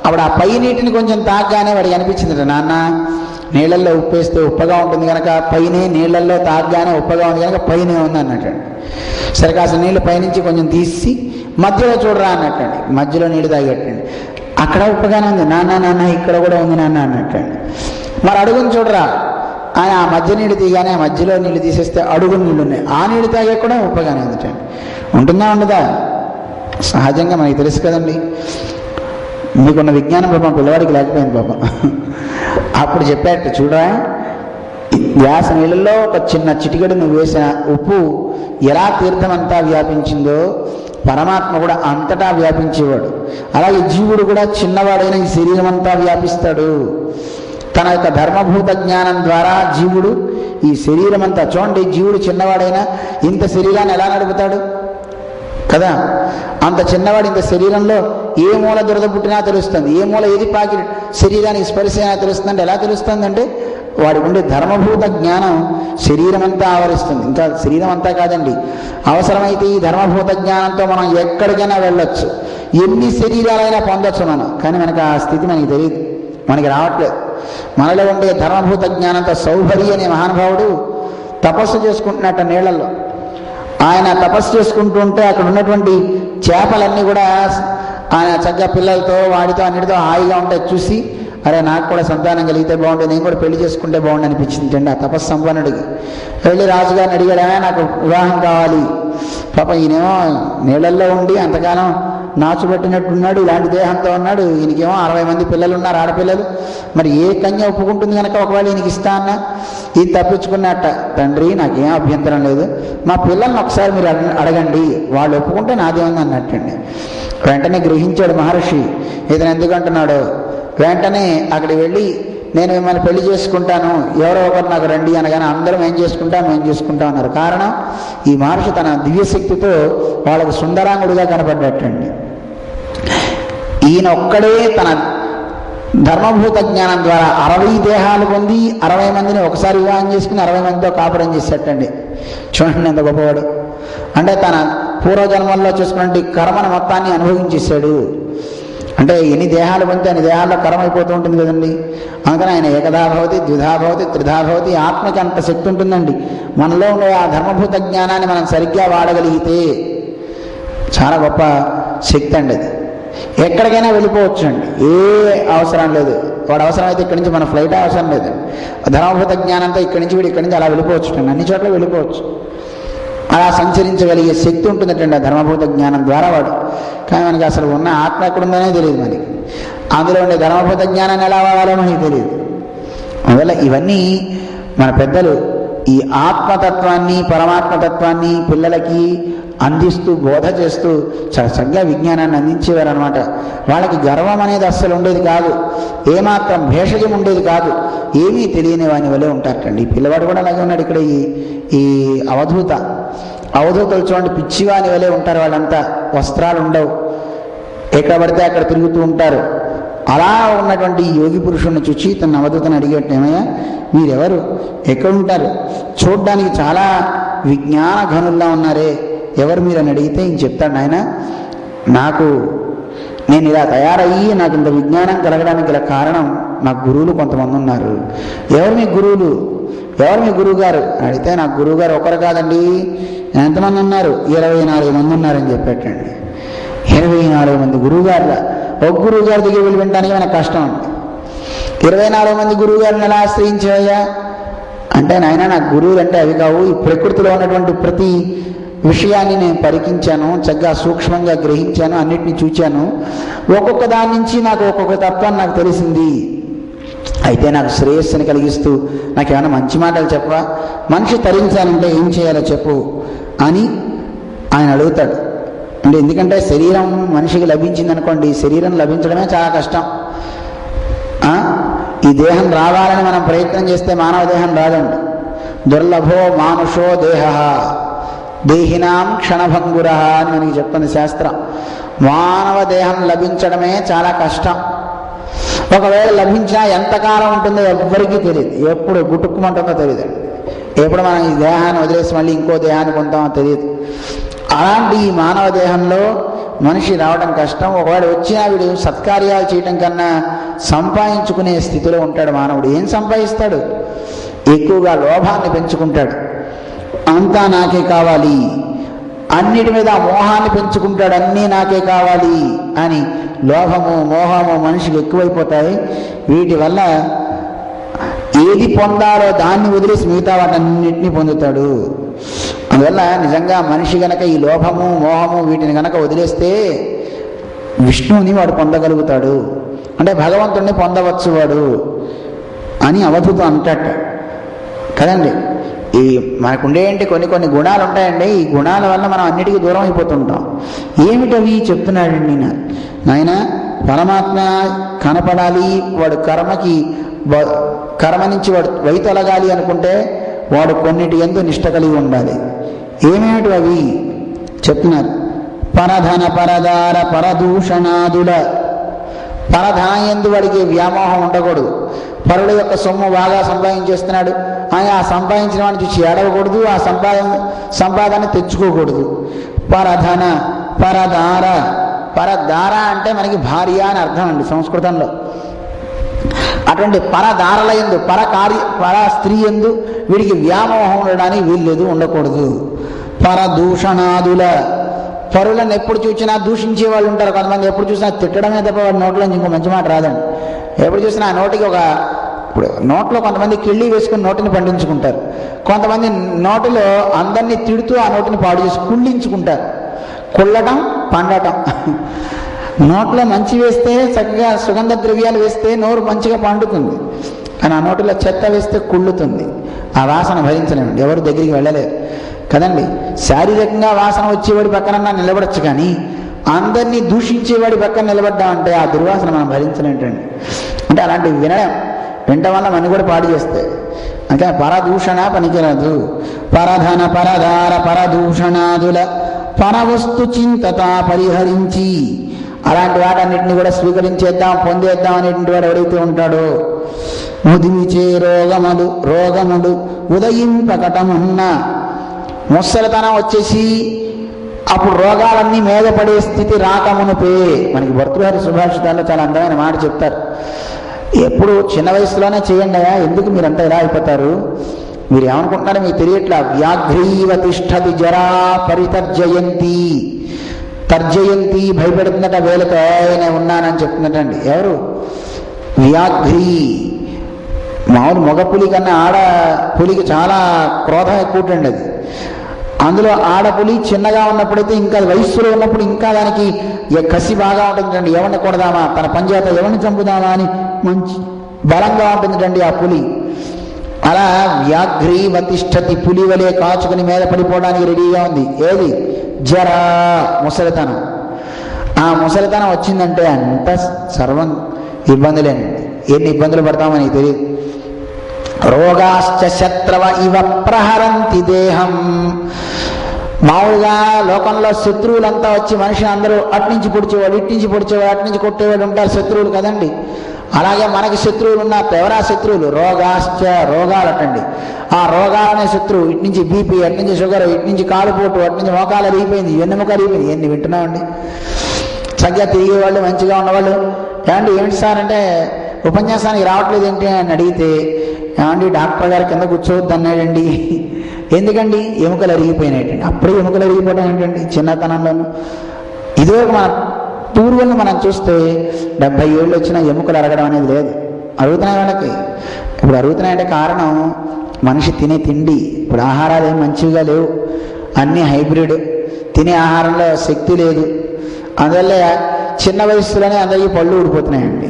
అప్పుడు ఆ పై నీటిని కొంచెం తాగ్గానే వాడికి అనిపించింది, నాన్న నీళ్ళల్లో ఉప్పు వేస్తే ఉప్పగా ఉంటుంది కనుక పైనే, నీళ్ళల్లో తాగ్గానే ఉప్పగా ఉంది కనుక పైనే ఉంది అన్నట్టు. సరే కాస్త నీళ్ళు పైనుంచి కొంచెం తీసి మధ్యలో చూడరా అన్నట్టండి. మధ్యలో నీళ్ళు తాగేటండి. అక్కడ ఉప్పగానే ఉంది నాన్న, నాన్న ఇక్కడ కూడా ఉంది నాన్న అన్నట్టండి. మరి అడుగుని చూడరా. ఆయన ఆ మధ్య నీళ్ళు తీయగానే ఆ మధ్యలో నీళ్ళు తీసేస్తే అడుగు నీళ్ళు ఉన్నాయి. ఆ నీళ్ళు తాగే కూడా ఉప్పగానే ఉంది. ఉంటుందా ఉండదా? సహజంగా మనకి తెలుసు కదండి. మీకున్న విజ్ఞానం పాపం పిల్లవాడికి లేకపోయింది పాపం. అప్పుడు చెప్పాట, చూడరా గ్లాస్ నీళ్ళల్లో ఒక చిన్న చిటికెడు నువ్వు వేసిన ఉప్పు ఎలా తీర్థమంతా వ్యాపించిందో పరమాత్మ కూడా అంతటా వ్యాపించేవాడు. అలాగే జీవుడు కూడా చిన్నవాడైన ఈ శరీరం అంతా వ్యాపిస్తాడు. తన యొక్క ధర్మభూత జ్ఞానం ద్వారా జీవుడు ఈ శరీరం అంతా, చూడండి జీవుడు చిన్నవాడైనా ఇంత శరీరాన్ని ఎలా నడుపుతాడు కదా. అంత చిన్నవాడు ఇంత శరీరంలో ఏ మూల దురద పుట్టినా తెలుస్తుంది, ఏ మూల ఏది పాకి శరీరానికి స్పర్శ అయినా తెలుస్తుంది. అంటే ఎలా తెలుస్తుంది అంటే వాడికి ఉండే ధర్మభూత జ్ఞానం శరీరం అంతా ఆవరిస్తుంది. ఇంకా శరీరం అంతా కాదండి, అవసరమైతే ఈ ధర్మభూత జ్ఞానంతో మనం ఎక్కడికైనా వెళ్ళొచ్చు, ఎన్ని శరీరాలైనా పొందొచ్చు మనం. కానీ మనకు ఆ స్థితి మనకి తెలియదు, మనకి రావట్లేదు. మనలో ఉండే ధర్మభూత జ్ఞానంతో సౌభరి అనే మహానుభావుడు తపస్సు చేసుకుంటున్నట్ట నీళ్లలో. ఆయన తపస్సు చేసుకుంటూ ఉంటే అక్కడ ఉన్నటువంటి చేపలన్నీ కూడా ఆయన చక్కగా పిల్లలతో వాడితో అన్నిటితో హాయిగా ఉంటాయి. చూసి అరే నాకు కూడా సంతానం కలిగితే బాగుంటుంది, నేను కూడా పెళ్లి చేసుకుంటే బాగుండు అనిపించింది అండి ఆ తపస్సు సంపన్నుడికి. వెళ్ళి రాజుగారిని అడిగాడా, నాకు వివాహం కావాలి. పాప ఈయనేమో నీళ్ళల్లో ఉండి అంతకాలం నాచుపెట్టినట్టున్నాడు, ఇలాంటి దేహంతో ఉన్నాడు. ఈయనకేమో 60 మంది పిల్లలు ఉన్నారు, ఆడపిల్లలు. మరి ఏ కన్య ఒప్పుకుంటుంది కనుక ఒకవేళ ఈయనకి ఇస్తా అన్నా ఈయన తప్పించుకున్నట్ట, తండ్రి నాకేం అభ్యంతరం లేదు, మా పిల్లల్ని ఒకసారి మీరు అడగండి, వాళ్ళు ఒప్పుకుంటే నాదేముంది అన్నట్టండి. వెంటనే గ్రహించాడు మహర్షి ఇతను ఎందుకంటున్నాడు. వెంటనే అక్కడికి వెళ్ళి నేను మిమ్మల్ని పెళ్లి చేసుకుంటాను, ఎవరో ఒకరు నాకు రండి అనగానే అందరం ఏం చేసుకుంటాం అన్నారు. కారణం ఈ మహర్షి తన దివ్యశక్తితో వాళ్ళకు సుందరాంగుడిగా కనపడ్డట్టండి. ఈయన ఒక్కడే తన ధర్మభూత జ్ఞానం ద్వారా 60 దేహాలు పొంది 60 మందిని ఒకసారి వివాహం చేసుకుని 60 మందితో కాపురం చేసేటండి. చూడండి ఎంత గొప్పవాడు. అంటే తన పూర్వజన్మల్లో చేసుకున్నటువంటి కర్మను మొత్తాన్ని అనుభవించేశాడు. అంటే ఎన్ని దేహాలు పొందితే అన్ని దేహాల్లో కర్మ అయిపోతూ ఉంటుంది కదండి. అందుకని ఆయన ఏకదా భవతి, ద్విధా భవతి, త్రిధా భవతి. ఆత్మకి అంత శక్తి ఉంటుందండి. మనలో ఉండే ఆ ధర్మభూత జ్ఞానాన్ని మనం సరిగ్గా వాడగలిగితే చాలా గొప్ప శక్తి అండి అది. ఎక్కడికైనా వెళ్ళిపోవచ్చు అండి, ఏ అవసరం లేదు. వాడు అవసరమైతే ఇక్కడి నుంచి మన ఫ్లైట్ అవసరం లేదు. ధర్మభూత జ్ఞానంతో ఇక్కడి నుంచి వీడు ఇక్కడి నుంచి అలా వెళ్ళిపోవచ్చు అండి, అన్ని చోట్ల వెళ్ళిపోవచ్చు. అలా సంచరించగలిగే శక్తి ఉంటుందటండి ఆ ధర్మభూత జ్ఞానం ద్వారా వాడు. కానీ మనకి అసలు ఉన్న ఆత్మ ఎక్కడుందనే తెలియదు మనకి. అందులో ఉండే ధర్మభూత జ్ఞానాన్ని ఎలా వాడాలో మనకి తెలియదు. అందువల్ల ఇవన్నీ మన పెద్దలు ఈ ఆత్మతత్వాన్ని పరమాత్మతత్వాన్ని పిల్లలకి అందిస్తూ బోధ చేస్తూ చక్కగా విజ్ఞానాన్ని అందించేవారు అనమాట. వాళ్ళకి గర్వం అనేది అస్సలు ఉండేది కాదు, ఏమాత్రం భేషజం ఉండేది కాదు, ఏమీ తెలియని వాని వలె ఉంటారటండి. ఈ పిల్లవాడు కూడా అలాగే ఉన్నాడు. ఇక్కడ ఈ అవధూతలు చూడండి, పిచ్చివాని వలె ఉంటారు వాళ్ళంతా. వస్త్రాలు ఉండవు, ఎక్కడ పడితే అక్కడ తిరుగుతూ ఉంటారు. అలా ఉన్నటువంటి యోగి పురుషుడిని చూచి తన అవధూతను అడిగేట్టు, ఏమయ్యా మీరెవరు, ఎక్కడుంటారు, చూడ్డానికి చాలా విజ్ఞాన ఘనుల్లా ఉన్నారే, ఎవరు మీరు అని అడిగితే ఇంక చెప్తాడు ఆయన, నేను ఇలా తయారయ్యి నాకు ఇంత విజ్ఞానం కలగడానికి గల కారణం నా గురువులు కొంతమంది ఉన్నారు. ఎవరు మీ గురువులు, ఎవరు మీ గురువు గారు అడిగితే, నా గురువు గారు ఒకరు కాదండి, ఎంతమంది ఉన్నారు? 24 మంది ఉన్నారని చెప్పేటండి. 24 మంది గురువుగారుల. ఒక గురువు గారి దగ్గర వెళ్ళి వినడానికి మనకు కష్టం అండి. 24 మంది గురువు గారిని ఎలా ఆశ్రయించాయా అంటే, నాయన నాకు గురువులు అంటే అవి కావు, ఈ ప్రకృతిలో ఉన్నటువంటి ప్రతి విషయాన్ని నేను పరికించాను, చక్కగా సూక్ష్మంగా గ్రహించాను, అన్నిటినీ చూచాను, ఒక్కొక్క దాని నుంచి నాకు ఒక్కొక్క తత్వాన్ని నాకు తెలిసింది. అయితే నాకు శ్రేయస్సుని కలిగిస్తూ నాకేమైనా మంచి మాటలు చెప్పవా, మనిషి తరించాలంటే ఏం చేయాలో చెప్పు అని ఆయన అడుగుతాడు. అంటే ఎందుకంటే శరీరం మనిషికి లభించింది అనుకోండి, శరీరం లభించడమే చాలా కష్టం. ఈ దేహం రావాలని మనం ప్రయత్నం చేస్తే మానవ దేహం రాదండి. దుర్లభో మానుషో దేహ దేహినాం క్షణభంగుర అని మనకి చెప్తుంది శాస్త్రం. మానవ దేహం లభించడమే చాలా కష్టం. ఒకవేళ లభించినా ఎంతకాలం ఉంటుందో ఎవ్వరికీ తెలియదు, ఎప్పుడు గుట్టుకుమంటుందో తెలియదు, ఎప్పుడు మనం ఈ దేహాన్ని వదిలేసి మళ్ళీ ఇంకో దేహాన్ని పొందుతామో తెలియదు. అలాంటి ఈ మానవ దేహంలో మనిషి రావడం కష్టం. ఒకవేళ వచ్చినా వీడు సత్కార్యాలు చేయటం కన్నా సంపాదించుకునే స్థితిలో ఉంటాడు మానవుడు. ఏం సంపాదిస్తాడు? ఎక్కువగా లోభాన్ని పెంచుకుంటాడు. అంతా నాకే కావాలి, అన్నిటి మీద మోహాన్ని పెంచుకుంటాడు, అన్నీ నాకే కావాలి అని. లోభము మోహము మనిషికి ఎక్కువైపోతాయి. వీటి వల్ల ఏది పొందాలో దాన్ని వదిలేసి మిగతా వాటన్నిటినీ పొందుతాడు. అందువల్ల నిజంగా మనిషి గనక ఈ లోభము మోహము వీటిని గనక వదిలేస్తే విష్ణువుని వాడు పొందగలుగుతాడు, అంటే భగవంతుడిని పొందవచ్చు వాడు అని అవధూతం అంటట కదండి. ఈ మనకుండేంటి కొన్ని కొన్ని గుణాలు ఉంటాయండి. ఈ గుణాల వల్ల మనం అన్నిటికీ దూరం అయిపోతుంటాం. ఏమిటవి చెప్తున్నాడండి నాయన. పరమాత్మ కనపడాలి, వాడు కర్మ నుంచి వాడు వైతొలగాలి అనుకుంటే వాడు కొన్నిటి యందు నిష్ట కలిగి ఉండాలి. ఏమేమిటి అవి చెప్తున్నారు. పరధన పరదార పరదూషణాదుల. పరధన యందు వాడికి వ్యామోహం ఉండకూడదు. పరుడు యొక్క సొమ్ము బాగా సంపాదించేస్తున్నాడు అని ఆ సంపాదించిన వాడిని చూసి ఏడవకూడదు, ఆ సంపాదన తెచ్చుకోకూడదు. పరధన పరదార. పరదార అంటే మనకి భార్య అని అర్థం అండి సంస్కృతంలో. అటువంటి పరదారల యందు పర స్త్రీ యందు వీడికి వ్యామోహం ఉండడానికి వీల్లేదు, ఉండకూడదు. పరదూషణాదుల. పరులను ఎప్పుడు చూసినా దూషించే వాళ్ళు ఉంటారు కొంతమంది. ఎప్పుడు చూసినా తిట్టడమే తప్ప వాడి నోట్లోంచి ఇంకో మంచి మాట రాదండి. ఎప్పుడు చూసినా ఆ నోటికి ఇప్పుడు నోట్లో కొంతమంది కిళ్ళి వేసుకుని నోటిని పండించుకుంటారు, కొంతమంది నోటిలో అందరినీ తిడుతూ ఆ నోటిని పాడు చేసి కుళ్ళించుకుంటారు. కుళ్ళటం పండటం. నోట్లో మంచి వేస్తే చక్కగా సుగంధ ద్రవ్యాలు వేస్తే నోరు మంచిగా పండుతుంది, కానీ ఆ నోటిలో చెత్త వేస్తే కుళ్ళుతుంది. ఆ వాసన భరించలేమండి, ఎవరు దగ్గరికి వెళ్ళలేరు కదండి. శారీరకంగా వాసన వచ్చేవాడి పక్కన నిలబడచ్చు, కానీ అందరినీ దూషించేవాడి పక్కన నిలబడ్డామంటే ఆ దుర్వాసన మనం భరించలేంటండి. అంటే అలాంటివి వినటం వల్ల మనం కూడా పాడు చేస్తాయి. అంటే పరదూషణ పనికిరాదు. పరధన పరదార పరదూషణాదుల పరవస్తు చింతత పరిహరించి. అలాంటి వాటన్నిటిని కూడా స్వీకరించేద్దాం, పొందేద్దాం అనేటువంటి వాడు ఎవరైతే ఉంటాడో. ముదిమిచే రోగములు ఉదయింపకటమున్న. ముసలితనం వచ్చేసి అప్పుడు రోగాలన్నీ మీద పడే స్థితి రాకమునుపే. మనకి భర్తృహరి సుభాషితాల్లో చాలా అందమైన మాట చెప్తారు. ఎప్పుడు చిన్న వయసులోనే చేయండి అయ్యా, ఎందుకు మీరంతా ఇలా అయిపోతారు, మీరు ఏమనుకుంటున్నారో మీకు తెలియట్లా. వ్యాఘ్రీవ తిష్టది జరా పరితర్జయంతి. తర్జయంతి భయపెడుతుందట, వేలతో ఆయన ఉన్నానని చెప్తున్నట్టండి. ఎవరు? వ్యాఘ్రీ. మామూలు మగ పులి కన్నా ఆడ పులికి చాలా క్రోధం ఎక్కువ అండి. అది అందులో ఆడపులి చిన్నగా ఉన్నప్పుడైతే, ఇంకా వయస్సులో ఉన్నప్పుడు ఇంకా దానికి కసి బాగా ఉంటుందండి. ఎవరిని కొడదామా, తన పంచేత ఎవరిని చంపుదామా అని మంచి బలంగా ఉంటుందండి ఆ పులి. అలా వ్యాఘ్రీ వతిష్టతి. పులి వలె కాచుకుని మీద పడిపోవడానికి రెడీగా ఉంది. ఏది? జరా, ముసలితనం. ఆ ముసలితనం వచ్చిందంటే అంత సర్వం ఇబ్బందులేనండి. ఎన్ని ఇబ్బందులు పడతామని తెలియదు. రోగాశ్చ శత్రవ ఇవ ప్రహరంతి దేహం. మామూలుగా లోకంలో శత్రువులంతా వచ్చి మనిషిని అందరూ అట్నుంచి పొడిచేవాడు, ఇట్నుంచి పొడిచేవాడు, అట్నుంచి కొట్టేవాడు ఉంటారు, శత్రువులు కదండి. అలాగే మనకి శత్రువులు ఉన్న ఎవరా శత్రువులు? రోగాశ్చ, రోగాలటండి. ఆ రోగాలనే శత్రువు. ఇట్నుంచి బీపీ, అట్నుంచి షుగర్, ఇట్నుంచి కాలుపోటు, అట్నుంచి మోకాలు అరిగిపోయింది, వెన్నెముక అరిగిపోయింది. ఎన్ని వింటున్నామండి. చక్కగా తిరిగేవాళ్ళు, మంచిగా ఉన్నవాళ్ళు. ఏమిటి సార్ అంటే ఉపన్యాసానికి రావట్లేదు ఏంటి అని అడిగితే, ఏమండి డాక్టర్ గారు కింద కూర్చోవద్దు అన్నాడండి. ఎందుకండి? ఎముకలు అరిగిపోయినాయండి. అప్పుడే ఎముకలు అరిగిపోవడం ఏంటండి చిన్నతనంలోనూ? ఇదివరకు మన పూర్వులను మనం చూస్తే 70 ఏళ్ళు వచ్చినా ఎముకలు అరగడం అనేది లేదు. అరుగుతున్నాయి వాళ్ళకి. ఇప్పుడు అరుగుతున్నాయంటే కారణం మనిషి తినే తిండి. ఇప్పుడు ఆహారాలు ఏం మంచిగా లేవు, అన్నీ హైబ్రిడ్. తినే ఆహారంలో శక్తి లేదు. అందువల్ల చిన్న వయస్సులోనే అందరికీ పళ్ళు ఊడిపోతున్నాయండి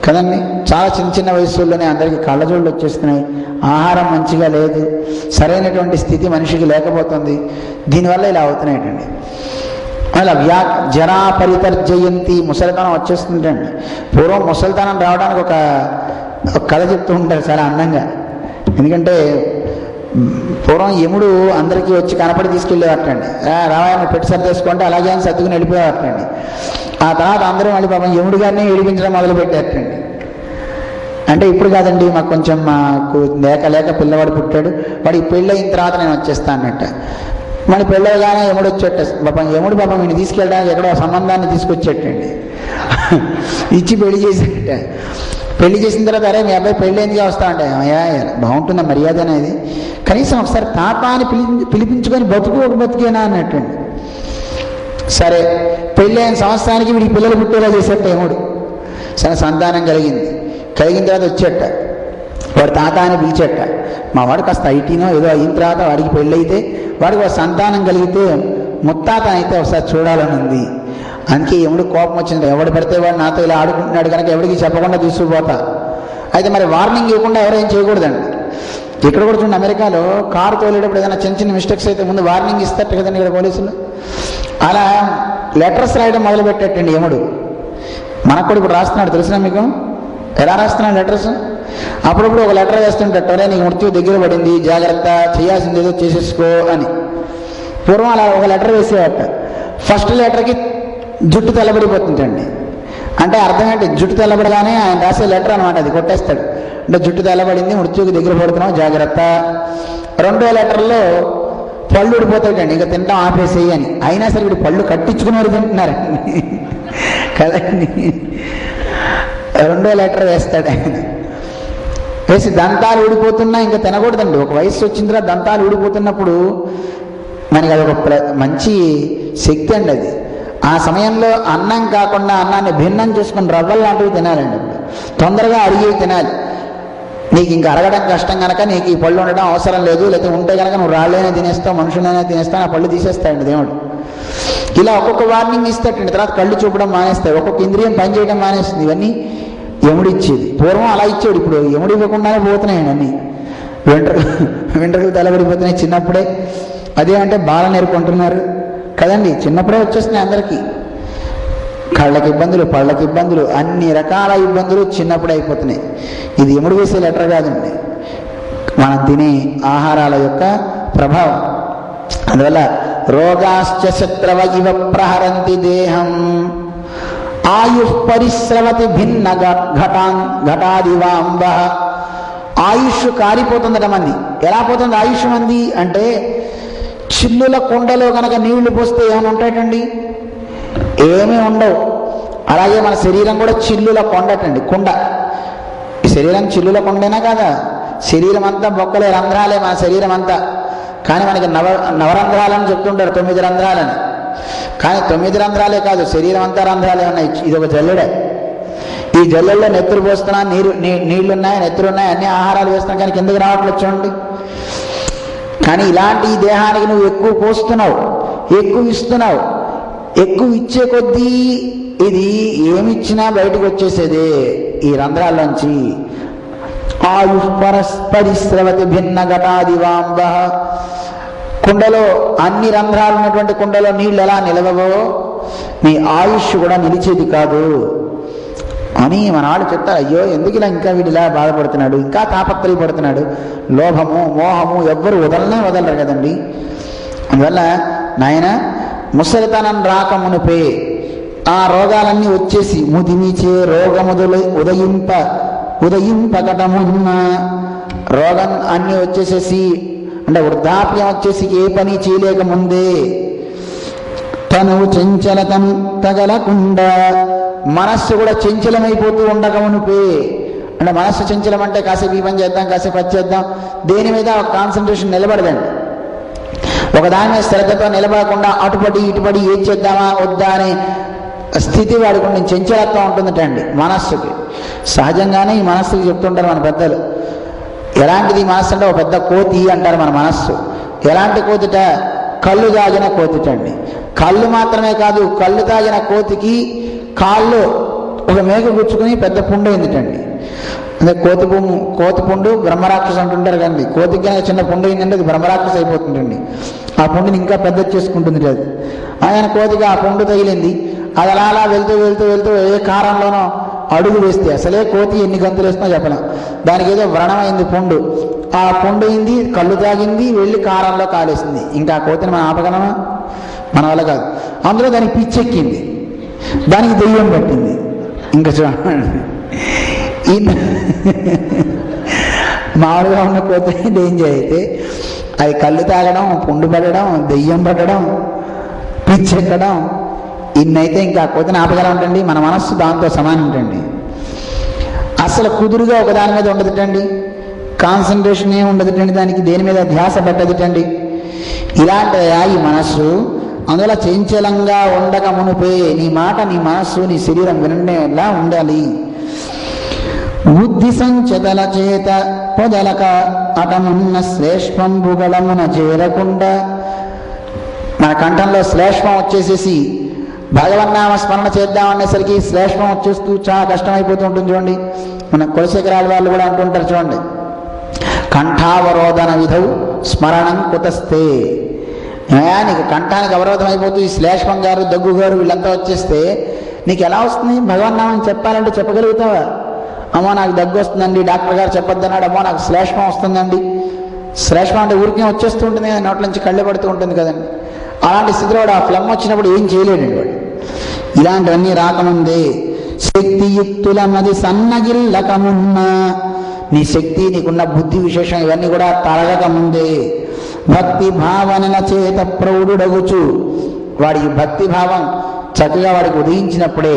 కదండి. చాలా చిన్న చిన్న వయస్సుల్లోనే అందరికీ కళ్ళజోళ్ళు వచ్చేస్తున్నాయి. ఆహారం మంచిగా లేదు, సరైనటువంటి స్థితి మనిషికి లేకపోతుంది. దీనివల్ల ఇలా అవుతున్నాయండి. అలా జరా పరితర్జయంతి, ముసలితనం వచ్చేస్తుంటండి. పూర్వం ముసలితనం రావడానికి ఒక కథ చెప్తూ ఉంటారు చాలా అందంగా. ఎందుకంటే పూర్వం యముడు అందరికీ వచ్చి కనపడి తీసుకెళ్ళేవాటండి. రావాలని పెట్టి సర్దేసుకుంటే అలాగే అని సర్దుకుని వెళ్ళిపోయేవాటండి. ఆ తర్వాత అందరూ మళ్ళీ పాపం యముడు గారిని ఏడిపించడం మొదలు పెట్టారటండి. అంటే ఇప్పుడు కాదండి, మాకు కొంచెం మాకు లేక పిల్లవాడు పుట్టాడు, వాడికి పెళ్ళి అయిన తర్వాత నేను వచ్చేస్తాను అన్నట్ట. మళ్ళీ పెళ్ళగానే యముడు వచ్చేట. యముడు పాపం వీడిని తీసుకెళ్ళడానికి ఎక్కడో సంబంధాన్ని తీసుకొచ్చేటండి. ఇచ్చి పెళ్లి చేసేట. పెళ్లి చేసిన తర్వాత అరే మీ అబ్బాయి పెళ్ళి ఎందుకు వస్తా అంటే, అయ్యా బాగుంటుందా మర్యాద అనేది, కనీసం ఒకసారి తాత అని పిలిపించుకొని బతుకేనా అన్నట్టండి. సరే పెళ్ళి అయిన సంవత్సరానికి వీడికి పిల్లలు పుట్టేలా చేసేట యముడు. సరే సంతానం కలిగిన తర్వాత వచ్చేట. వాడు తాత అని పిలిచేట. మా వాడు కాస్త ఐటీనో ఏదో అయిన తర్వాత వాడికి పెళ్ళి అయితే వాడికి ఒక సంతానం కలిగితే ముత్తాత అయితే ఒకసారి చూడాలని ఉంది. అందుకే యముడు కోపం వచ్చింది. ఎవడు పడితే వాడు నాతో ఇలా ఆడుకుంటున్నాడు కనుక ఎవరికి చెప్పకుండా తీసుకుపోతా. అయితే మరి వార్నింగ్ ఇవ్వకుండా ఎవరేం చేయకూడదండి. ఇక్కడ కూడా చూడండి, అమెరికాలో కారు తోలేటప్పుడు ఏదైనా చిన్న చిన్న మిస్టేక్స్ అయితే ముందు వార్నింగ్ ఇస్తారు కదండి ఇక్కడ పోలీసులు. అలా లెటర్స్ రాయడం మొదలుపెట్టేటండి యముడు. మనకు కూడా ఇప్పుడు రాస్తున్నాడు, తెలిసిన మీకు ఎలా రాస్తున్నాడు లెటర్స్? అప్పుడప్పుడు ఒక లెటర్ వేస్తుంటాడు, అరే నీకు మృత్యు దగ్గర పడింది, జాగ్రత్త, చేయాల్సింది ఏదో చేసేసుకో అని. పూర్వం అలా ఒక లెటర్ వేసేవాట. ఫస్ట్ లెటర్కి జుట్టు తెల్లబడిపోతుంటండి. అంటే అర్థం ఏంటి? జుట్టు తెల్లబడగానే ఆయన రాసే లెటర్ అనమాట, అది కొట్టేస్తాడు. అంటే జుట్టు తెల్లబడింది, మృత్యుకి దగ్గర పడుతున్నాం, జాగ్రత్త. రెండో లెటర్లో పళ్ళు ఊడిపోతాడండి, ఇంకా తింటాం ఆపేసేయి అని. అయినా సరే వీడు పళ్ళు కట్టించుకునేవారు తింటున్నారండి కదండి. రెండో లెటర్ వేస్తాడు ఆయన. వేసి దంతాలు ఊడిపోతున్నా ఇంకా తినకూడదండి. ఒక వయసు వచ్చిన తర్వాత దంతాలు ఊడిపోతున్నప్పుడు మనకి అదొక మంచి శక్తి అండి అది. ఆ సమయంలో అన్నం కాకుండా అన్నాన్ని భిన్నం చేసుకుని రవ్వలు లాంటివి తినాలండి. తొందరగా అరిగేవి తినాలి. నీకు ఇంకా అరగడం కష్టం కనుక నీకు ఈ పళ్ళు ఉండడం అవసరం లేదు, లేకపోతే ఉంటే కనుక నువ్వు రాళ్ళైనా తినేస్తావు, మనుషులైనా తినేస్తావు, ఆ పళ్ళు తీసేస్తాయండి దేవుడు. ఇలా ఒక్కొక్క వార్నింగ్ ఇస్తాడండి. తర్వాత కళ్ళు చూపడం మానేస్తాయి, ఒక్కొక్క ఇంద్రియం పనిచేయడం మానేస్తుంది. ఇవన్నీ యముడు ఇచ్చేది. పూర్వం అలా ఇచ్చాడు, ఇప్పుడు యముడు ఇవ్వకుండానే పోతున్నాయండి అన్నీ. వెంట్రుకలు తెల్లబడిపోతున్నాయి చిన్నప్పుడే. అదే అంటే బాల నేర్పుకుంటున్నారు కదండి, చిన్నప్పుడే వచ్చేస్తున్నాయి అందరికీ. కళ్ళకి ఇబ్బందులు, పళ్ళకి ఇబ్బందులు, అన్ని రకాల ఇబ్బందులు చిన్నప్పుడే అయిపోతున్నాయి. ఇది యముడు వేసే లెటర్ కాదండి, మనం తినే ఆహారాల యొక్క ప్రభావం. అందువల్ల రోగాశ్చ శత్రవ ఇవ ప్రహరంతి దేహం ఆయు పరిశ్రవతి భిన్న ఘటాదివాంబ. ఆయుష్ కారిపోతుందట మంది. ఎలా పోతుంది ఆయుష్ మంది అంటే, చిల్లుల కుండలో కనుక నీళ్లు పోస్తే ఏమైనా ఉంటాయటండి? ఏమీ ఉండవు. అలాగే మన శరీరం కూడా చిల్లుల కొండటండి, కుండ. ఈ శరీరం చిల్లుల కొండేనా కాదా? శరీరం అంతా బొక్కలే, రంధ్రాలే మన శరీరం అంతా. కానీ మనకి నవరంధ్రాలని చెప్తుంటారు, 9 రంధ్రాలని. కానీ 9 రంధ్రాలే కాదు, శరీరం అంతా రంధ్రాలే ఉన్నాయి. ఇది ఒక జల్లెడే. ఈ జల్లెల్లో నెత్తురు పోస్తున్నా, నీళ్లున్నాయి, నెత్తురున్నాయి, అన్ని ఆహారాలు వేస్తున్నాం, కానీ కిందకి రావట్లేదు చూడండి. కానీ ఇలాంటి ఈ దేహానికి నువ్వు ఎక్కువ పోస్తున్నావు, ఎక్కువ ఇస్తున్నావు. ఎక్కువ ఇచ్చే కొద్దీ ఇది ఏమిచ్చినా బయటకు వచ్చేసేదే ఈ రంధ్రాల్లోంచి. ఆయుష్ పరిశ్రవతి భిన్న ఘటాదివాంబ. కుండలో అన్ని రంధ్రాలు ఉన్నటువంటి కుండలో నీళ్ళు ఎలా నిలవవో నీ ఆయుష్ కూడా నిలిచేది కాదు అని మన వాళ్ళు చెప్తారు. అయ్యో ఎందుకు ఇలా ఇంకా వీడిలా బాధపడుతున్నాడు, ఇంకా తాపత్రయపడుతున్నాడు. లోభము, మోహము ఎవ్వరు వదలరు కదండి. అందువల్ల నాయన ముసలితనం రాకమునిపే ఆ రోగాలన్నీ వచ్చేసి ముదిమిచే రోగముదులు ఉదయింపకటమున్న రోగం అన్నీ వచ్చేసేసి, అంటే వృద్ధాప్యం వచ్చేసి ఏ పని చేయలేక ముందే తనువు చంచలతం తగలకుండా, మనస్సు కూడా చంచలమైపోతూ ఉండకమునిపే. అంటే మనస్సు చంచలం అంటే కాసేపు ఈ పని చేద్దాం, కాసేపు అది చేద్దాం, దేని మీద కాన్సన్ట్రేషన్ నిలబడదండి. ఒకదాని మీద శ్రద్ధతో నిలబడకుండా అటుపడి ఇటుపడి ఏం చేద్దామా వద్దా అనే స్థితి వాడికి కొంచెం చంచలత్వం ఉంటుందటండి మనస్సుకి. సహజంగానే ఈ మనస్సుకి చెప్తుంటారు మన పెద్దలు. ఎలాంటిది ఈ మనస్సు అంటే ఒక పెద్ద కోతి అంటారు మన మనస్సు. ఎలాంటి కోతిట? కళ్ళు తాగిన కోతిటండి. కళ్ళు మాత్రమే కాదు, కళ్ళు తాగిన కోతికి కాళ్ళు ఒక మేక గుచ్చుకుని పెద్ద పుండు అయిందిటండి. అదే కోతి పుండు బ్రహ్మరాక్షసు అంటుంటారు కదండి. కోతికి చిన్న పుండు అయిందంటే అది బ్రహ్మరాక్షసు అయిపోతుందండి. ఆ పుండుని ఇంకా పెద్ద చేసుకుంటుంది అది. ఆయన కోతికి ఆ పుండు తగిలింది. అది అలా అలా వెళ్తూ వెళ్తూ వెళ్తూ ఏ కారంలోనో అడుగు వేస్తే అసలే కోతి ఎన్ని గంతులు వేస్తున్నా చెప్పలేం. దానికి ఏదో వ్రణమైంది పుండు. ఆ పుండు అయింది, కళ్ళు తాగింది, వెళ్ళి కారంలో కాలేసింది. ఇంకా ఆ కోతిని మనం ఆపగలమా? మన వల్ల కాదు. అందులో దానికి పిచ్చెక్కింది, దానికి దెయ్యం పట్టింది. ఇంకా చూడండి, మామూలుగా ఉన్న కోతి డేంజర్ అయితే అది కళ్ళు తాగడం, పుండు పడడం, దెయ్యం పట్టడం, పిచ్చెక్కడం, ఇన్నైతే ఇంకా కోతిని ఆపగలంటండి. మన మనస్సు దాంతో సమానం ఉంటుంది. అసలు కుదురుగా ఒకదాని మీద ఉండదుటండి, కాన్సన్ట్రేషన్ ఏమి ఉండదుటండి, దానికి దేని మీద ధ్యాస పెట్టదుటండి. ఇలాంటి ఈ మనస్సు అందులో చంచలంగా ఉండక మునుపే నీ మాట, నీ మనస్సు, నీ శరీరం వినలా ఉండాలి. బుద్ధి సంచతల చేత పొదలక అటమున్న శ్లేష్మంబుగళమున చేరకుండా. మన కంఠంలో శ్లేష్మం వచ్చేసేసి భగవన్నామ స్మరణ చేద్దామనేసరికి శ్లేష్మం వచ్చేస్తూ చాలా కష్టమైపోతూ ఉంటుంది. చూడండి, మన కులశేఖరాల వాళ్ళు కూడా అంటుంటారు చూడండి, కంఠావరోధన విధౌ స్మరణం కుతస్తే. నీకు కంఠానికి అవరోధం అయిపోతూ ఈ శ్లేష్మం గారు, దగ్గు గారు వీళ్ళంతా వచ్చేస్తే నీకు ఎలా వస్తుంది? భగవన్నామని చెప్పాలంటే చెప్పగలుగుతావా? అమ్మో నాకు దగ్గు వస్తుందండి, డాక్టర్ గారు చెప్పొద్దన్నాడు, అమ్మో నాకు శ్లేష్మం వస్తుందండి. శ్లేష్మం అంటే ఊరికే వచ్చేస్తూ ఉంటుంది, నోట్ల నుంచి కళ్ళే పడుతూ ఉంటుంది కదండి. అలాంటి స్థితిలో వాడు ఆ ఫ్లమ్ వచ్చినప్పుడు ఏం చేయలేడండి వాడు. ఇలాంటివన్నీ రాకముందే శక్తియుక్తుల మది సన్నగిల్లకమున్నా, నీ శక్తి, నీకున్న బుద్ధి విశేషం ఇవన్నీ కూడా తరగక ముందే భక్తి భావనల చేత ప్రౌఢుడగుచు. వాడికి భక్తి భావం చక్కగా వాడికి ఉదయించినప్పుడే,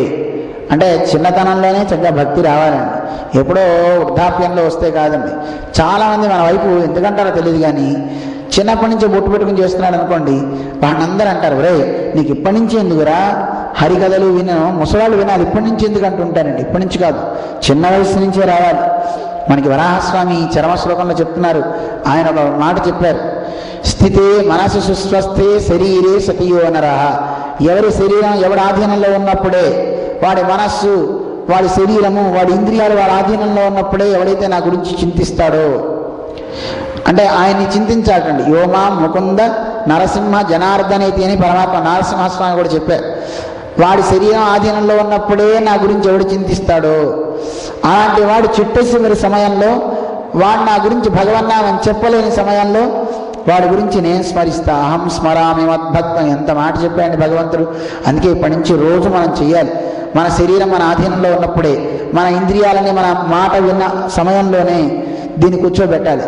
అంటే చిన్నతనంలోనే చక్కగా భక్తి రావాలండి. ఎప్పుడో వృద్ధాప్యంలో వస్తే కాదండి. చాలామంది మన వైపు ఎందుకంటారో తెలియదు కానీ చిన్నప్పటి నుంచి బొట్టు పెట్టుకుని చేస్తున్నాడు అనుకోండి, వాళ్ళందరూ అంటారు, ఒరే నీకు ఇప్పటి నుంచి ఎందుకురా హరికథలు వినను, ముసలాళ్ళు వినాలి, ఇప్పటి నుంచి ఎందుకు అంటుంటారండి. ఇప్పటి నుంచి కాదు, చిన్న వయసు నుంచే రావాలి. మనకి వరాహస్వామి చరమ శ్లోకంలో చెప్తున్నారు. ఆయన ఒక మాట చెప్పారు, స్థితే మనసు సుస్వస్థే శరీరే సతియో నరః. ఎవరి శరీరం ఎవడి ఆధీనంలో ఉన్నప్పుడే, వాడి మనస్సు, వాడి శరీరము, వాడి ఇంద్రియాలు వాడి ఆధీనంలో ఉన్నప్పుడే ఎవడైతే నా గురించి చింతిస్తాడో, అంటే ఆయన్ని చింతించాలండి. యోమా ముకుంద నరసింహ జనార్దనేతి అని పరమాత్మ నరసింహస్వామి కూడా చెప్పారు. వాడి శరీరం ఆధీనంలో ఉన్నప్పుడే నా గురించి ఎవడు చింతిస్తాడో, అలాంటి వాడు చిట్టసిమరి సమయంలో, వాడు నా గురించి భగవన్నామని చెప్పలేని సమయంలో వాడి గురించి నేను స్మరిస్తా. అహం స్మరామి మద్భక్తం. ఎంత మాట చెప్పాయండి భగవంతుడు. అందుకే ఇప్పటి నుంచి రోజు మనం చెయ్యాలి. మన శరీరం మన ఆధీనంలో ఉన్నప్పుడే, మన ఇంద్రియాలని మన మాట విన్న సమయంలోనే దీన్ని కూర్చోబెట్టాలి.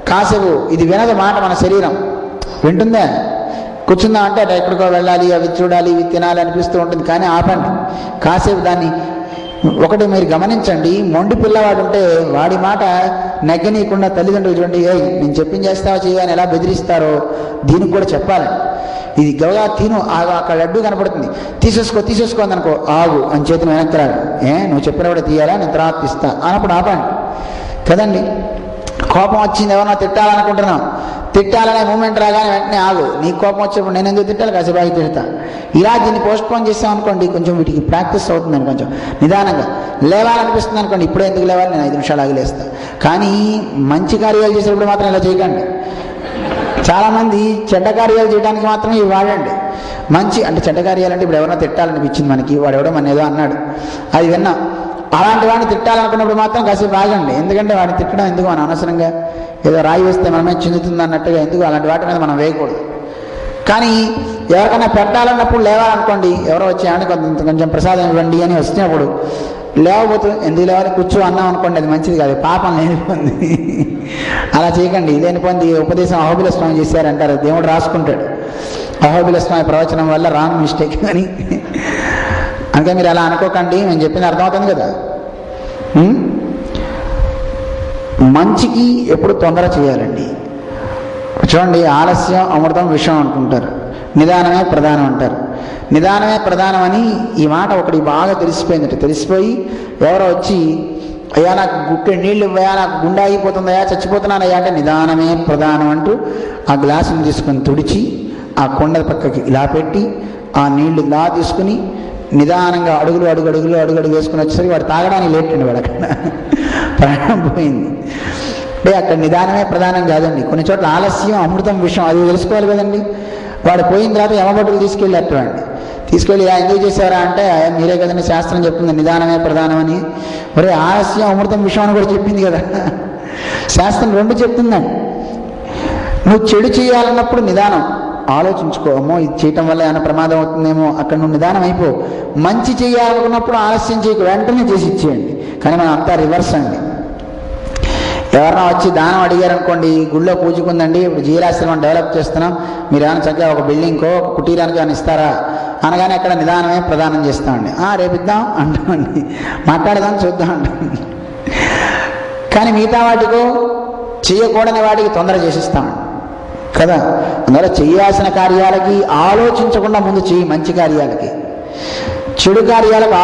కాసేపు ఇది వినదు మాట, మన శరీరం వింటుందా? కూర్చుందా అంటే అటు ఎక్కడికో వెళ్ళాలి, అవి చూడాలి, ఇవి తినాలి అనిపిస్తూ ఉంటుంది. కానీ ఆపండి కాసేపు దాన్ని. ఒకటి మీరు గమనించండి, మొండి పిల్లవాడు ఉంటే వాడి మాట నెగ్గనీయకుండా తల్లిదండ్రులు చూడండి, నేను చెప్పింది చేస్తావా చేయని ఎలా బెదిరిస్తారో దీనికి కూడా చెప్పాలండి. ఇది గవగా తిను, అక్కడ లడ్డు కనపడుతుంది, తీసేసుకో అనుకో, ఆగు అని చేతిని వెనక్కి రాడు. నువ్వు చెప్పినప్పుడు తీయాలా, నేను తర్వాత తీస్తా అన్నప్పుడు ఆపండి కదండి. కోపం వచ్చింది, ఎవరన్నా తిట్టాలనుకుంటున్నాం, తిట్టాలనే మూమెంట్ రాగానే వెంటనే ఆగు. నీకు కోపం వచ్చినప్పుడు నేను ఎందుకు తిట్టాలి, కాసేపు ఆగి తిడతా. ఇలా దీన్ని పోస్ట్పోన్ చేసామనుకోండి, కొంచెం వీటికి ప్రాక్టీస్ అవుతుందని కొంచెం నిదానంగా లేవాలనిపిస్తుంది అనుకోండి, ఇప్పుడే ఎందుకు లేవాలి, నేను 5 నిమిషాలు ఆగిలేస్తాను. కానీ మంచి కార్యాలు చేసేటప్పుడు మాత్రం ఇలా చేయకండి. చాలామంది చెడ్డ కార్యాలు చేయడానికి మాత్రం ఇవి వాడండి. మంచి అంటే చెడ్డ కార్యాలంటే ఇప్పుడు ఎవరైనా తిట్టాలనిపించింది మనకి, వాడు ఎవడో మన ఏదో అన్నాడు, అది విన్నాం. అలాంటి వాడిని తిట్టాలనుకున్నప్పుడు మాత్రం కాసేపు ఆగండి. ఎందుకంటే వాడిని తిట్టడం ఎందుకు, మనం అనవసరంగా ఏదో రాయి వేస్తే మనమే చెందుతుంది అన్నట్టుగా ఎందుకు అలాంటి వాటి మీద మనం వేయకూడదు. కానీ ఎవరికైనా పెట్టాలన్నప్పుడు లేవాలనుకోండి, ఎవరో వచ్చి కొంచెం ప్రసాదం ఇవ్వండి అని వచ్చినప్పుడు లేవబోతు ఎందుకు లేవాలి, కూర్చో అన్నాం అనుకోండి, అది మంచిది కాదు, పాపం లేనిపోంది. అలా చేయకండి. లేనిపోంది ఉపదేశం అహోబిల స్వామి చేశారంటారు, దేవుడు రాసుకుంటాడు. అహోబిల స్వామి ప్రవచనం వల్ల రాంగ్ మిస్టేక్ అని. అందుకే మీరు అలా అనుకోకండి, నేను చెప్పింది అర్థమవుతుంది కదా. మంచికి ఎప్పుడు తొందర చేయాలండి. చూడండి, ఆలస్యం అమృతం విషం అంటుంటారు, నిదానమే ప్రధానం అంటారు. నిదానమే ప్రధానం అని ఈ మాట ఒకటి బాగా తెలిసిపోయిందట. తెలిసిపోయి ఎవరో వచ్చి, అయ్యా నాకు గుక్కెడు నీళ్ళు ఇవ్వయా, నాకు గుండె ఆగిపోతుందయా, చచ్చిపోతున్నానయ్యా అంటే నిదానమే ప్రధానం అంటూ ఆ గ్లాసుని తీసుకొని తుడిచి ఆ కొండ పక్కకి ఇలా పెట్టి ఆ నీళ్లు ఇలా తీసుకుని నిదానంగా అడుగులు వేసుకుని వచ్చేసరికి వాడు తాగడానికి లేటండి, వాడు అక్కడ ప్రాణం పోయింది. అంటే అక్కడ నిదానమే ప్రధానం కాదండి. కొన్ని చోట్ల ఆలస్యం అమృతం విషయం అది తెలుసుకోవాలి కదండి. వాడు పోయిన తర్వాత యమభటులు తీసుకెళ్ళేటండి. తీసుకెళ్ళి ఎందుకు చేశారా అంటే, మీరే కదండి శాస్త్రం చెప్తుంది నిదానమే ప్రధానం అని. ఒరే, ఆలస్యం అమృతం విషయం అని కూడా చెప్పింది కదా శాస్త్రం, రెండు చెప్తుందండి. నువ్వు చెడు చేయాలన్నప్పుడు నిదానం ఆలోచించుకో, అమ్మో ఇది చేయటం వల్ల ఏమైనా ప్రమాదం అవుతుందేమో, అక్కడ నువ్వు నిదానం అయిపో. మంచి చేయాలనుకున్నప్పుడు ఆలస్యం చేయకు, వెంటనే చేసి ఇచ్చేయండి. కానీ మనం అంతా రివర్స్ అండి. ఎవరైనా వచ్చి దానం అడిగారు అనుకోండి, గుళ్ళో పూజకుందండి, ఇప్పుడు జీరాశ్రమం డెవలప్ చేస్తున్నాం, మీరు ఏమైనా చక్కగా ఒక బిల్డింగ్కో కుటీరానికి ఏమైనా ఇస్తారా అనగానే అక్కడ నిదానమే ప్రదానం చేస్తామండి. రేపు ఇద్దాం అంటామండి, మాట్లాడదాం చూద్దాం అంటాం. కానీ మిగతా వాటికో చేయకూడని వాటికి తొందర చేసిస్తామండి కదా. అందువల్ల చేయాల్సిన కార్యాలకి ఆలోచించకుండా ముందు చెయ్యి, మంచి కార్యాలకి. చెడు కార్యాలకు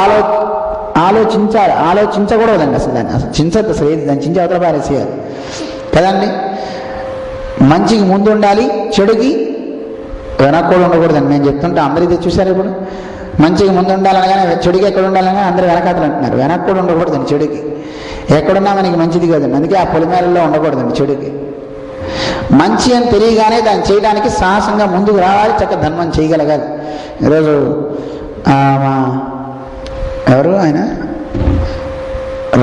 ఆలోచించాలి, ఆలోచించకూడదండి అసలు. దాన్ని అసలు చించద్దు, అసలు ఏది దాన్ని చించి అవతల పారేసేయాలి కదండి. మంచికి ముందు ఉండాలి, చెడుకి వెనక్కూడా ఉండకూడదండి. నేను చెప్తుంటే అందరూ ఇది చూశారు. ఇప్పుడు మంచికి ముందు ఉండాలనగానే చెడుకి ఎక్కడ ఉండాలనగానే అందరూ వెనకాతలు అంటున్నారు. వెనక్కి కూడా ఉండకూడదండి చెడుకి. ఎక్కడున్నా మనకి మంచిది కాదండి. అందుకే ఆ పొలిమేరల్లో ఉండకూడదండి చెడుకి. మంచి అని తెలియగానే దాన్ని చేయడానికి సాహసంగా ముందుకు రావాలి, చక్కగా ధర్మం చేయగలగాలి. ఈరోజు ఎవరు ఆయన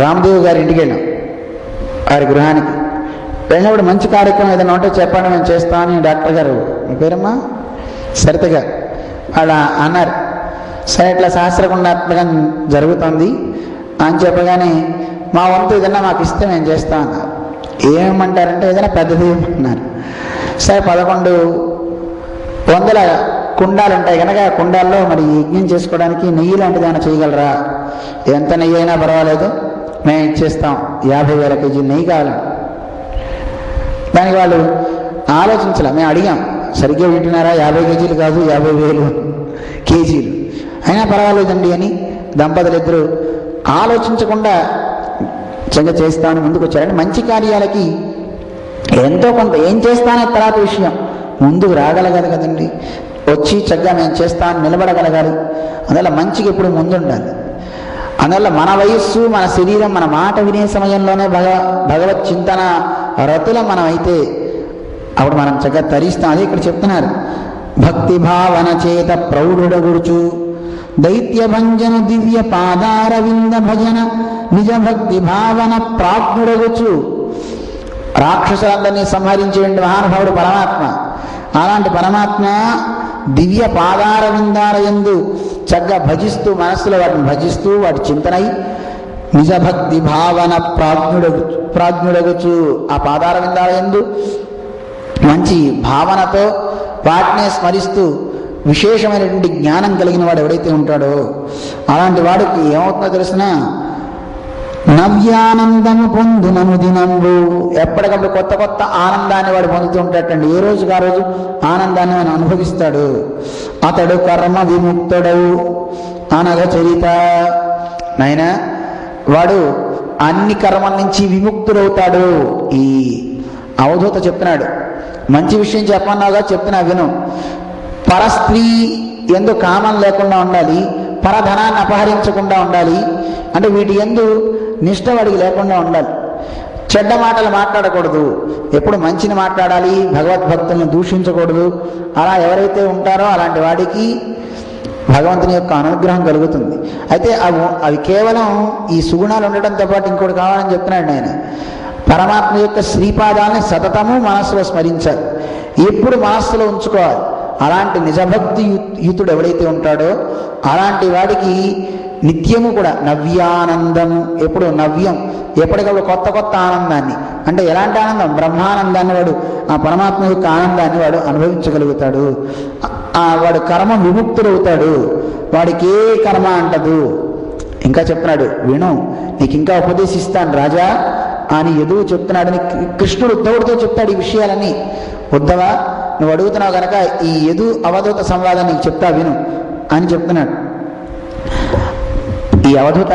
రామదేవ్ గారి ఇంటికి వెళ్ళాం, వారి గృహానికి వెళ్ళినప్పుడు మంచి కార్యక్రమం ఏదైనా ఉంటే చెప్పండి, మేము చేస్తామని డాక్టర్ గారు, మీ పేరమ్మా సరిత గారు, వాళ్ళు అన్నారు. సరే ఇట్లా సహస్రకుండాత్మగా జరుగుతుంది అని చెప్పగానే మా వంతు ఏదన్నా మాకు ఇస్తే మేము చేస్తాం అన్నారు. ఏమంటారంటే ఏదైనా పెద్దది అన్నారు. సరే 1100 కుండాలు ఉంటాయి కనుక కుండాల్లో మరి యజ్ఞం చేసుకోవడానికి నెయ్యి లాంటిది ఏమైనా చేయగలరా? ఎంత నెయ్యి అయినా పర్వాలేదు, మేము ఇచ్చేస్తాం, 50,000 కేజీ నెయ్యి కావాలి. దానికి వాళ్ళు ఆలోచించలే. మేము అడిగాం, సరిగ్గా వింటున్నారా, 50 కేజీలు కాదు 50,000 కేజీలు అయినా పర్వాలేదండి అని దంపతులు ఇద్దరు ఆలోచించకుండా చక్కగా చేస్తామని ముందుకు వచ్చారంటే మంచి కార్యాలకి ఎంతో కొంత ఏం చేస్తానే తర్వాత విషయం, ముందుకు రాగలగాలి కదండి. వచ్చి చక్కగా మేము చేస్తామని నిలబడగలగాలి. అందువల్ల మంచికి ఎప్పుడు ముందుండాలి. అందువల్ల మన వయస్సు, మన శరీరం, మన మాట వినే సమయంలోనే భగవత్ చింతన రతుల మనం అయితే అప్పుడు మనం చక్కగా తరిస్తాం. అదే ఇక్కడ చెప్తున్నారు, భక్తి భావన చేత ప్రౌఢుడగుడుచు దైత్య భంజన దివ్య పాదారవింద భజన నిజ భక్తి భావన ప్రాజ్ఞుడగుచు. రాక్షసులందరినీ సంహరించేటువంటి మహానుభావుడు పరమాత్మ. అలాంటి పరమాత్మ దివ్య పాదార విందాలయందు చక్కగా భజిస్తూ, మనస్సులో వాటిని భజిస్తూ వాటి చింతనై నిజ భక్తి భావన ప్రాజ్ఞుడగుచు ఆ పాదార విందాలయందు మంచి భావనతో వాటినే స్మరిస్తూ విశేషమైనటువంటి జ్ఞానం కలిగిన వాడు ఎవడైతే ఉంటాడో అలాంటి వాడికి ఏమవుతుందో తెలిసిన నవ్యానందము పొందునను దినంబు. ఎప్పటికప్పుడు కొత్త కొత్త ఆనందాన్ని వాడు పొందుతూ ఉంటాడండి. ఏ రోజుకి ఆ రోజు ఆనందాన్ని ఆయన అనుభవిస్తాడు. అతడు కర్మ విముక్తుడవు అనగ చరిత. నాయనా, వాడు అన్ని కర్మల నుంచి విముక్తుడవుతాడు. ఈ అవధూత చెప్తున్నాడు. మంచి విషయం చెప్పన్నావుగా, చెప్తున్నా విను. పరస్త్రీ ఎందు కామం లేకుండా ఉండాలి, పరధనాన్ని అపహరించకుండా ఉండాలి. అంటే వీటి ఎందు నిష్ఠ వాడికి లేకుండా ఉండాలి. చెడ్డ మాటలు మాట్లాడకూడదు, ఎప్పుడు మంచిని మాట్లాడాలి, భగవద్భక్తుల్ని దూషించకూడదు. అలా ఎవరైతే ఉంటారో అలాంటి వాడికి భగవంతుని యొక్క అనుగ్రహం కలుగుతుంది. అయితే అవి కేవలం ఈ సుగుణాలు ఉండటంతో పాటు ఇంకోటి కావాలని చెప్తున్నాడు ఆయన. పరమాత్మ యొక్క శ్రీపాదాలని సతతము మనస్సులో స్మరించాలి, ఎప్పుడు మనస్సులో ఉంచుకోవాలి. అలాంటి నిజభక్తి యుతుడు ఎవడైతే ఉంటాడో అలాంటి వాడికి నిత్యము కూడా నవ్యానందము, ఎప్పుడు నవ్యం, ఎప్పటికప్పుడు కొత్త కొత్త ఆనందాన్ని, అంటే ఎలాంటి ఆనందం, బ్రహ్మానందాన్ని వాడు, ఆ పరమాత్మ యొక్క ఆనందాన్ని వాడు అనుభవించగలుగుతాడు. వాడు కర్మ విముక్తుడవుతాడు, వాడికి ఏ కర్మ అంటదు. ఇంకా చెప్తున్నాడు, విను, నీకు ఇంకా ఉపదేశిస్తాను రాజా. అని యదువు చెప్తున్నాడని కృష్ణుడు ఉద్ధవుడితో చెప్తాడు ఈ విషయాలన్నీ. ఉద్ధవ, నువ్వు అడుగుతున్నావు కనుక ఈ యదు అవధూత సంవాదం నీకు చెప్తా విను అని చెప్తున్నాడు. ఈ అవధూత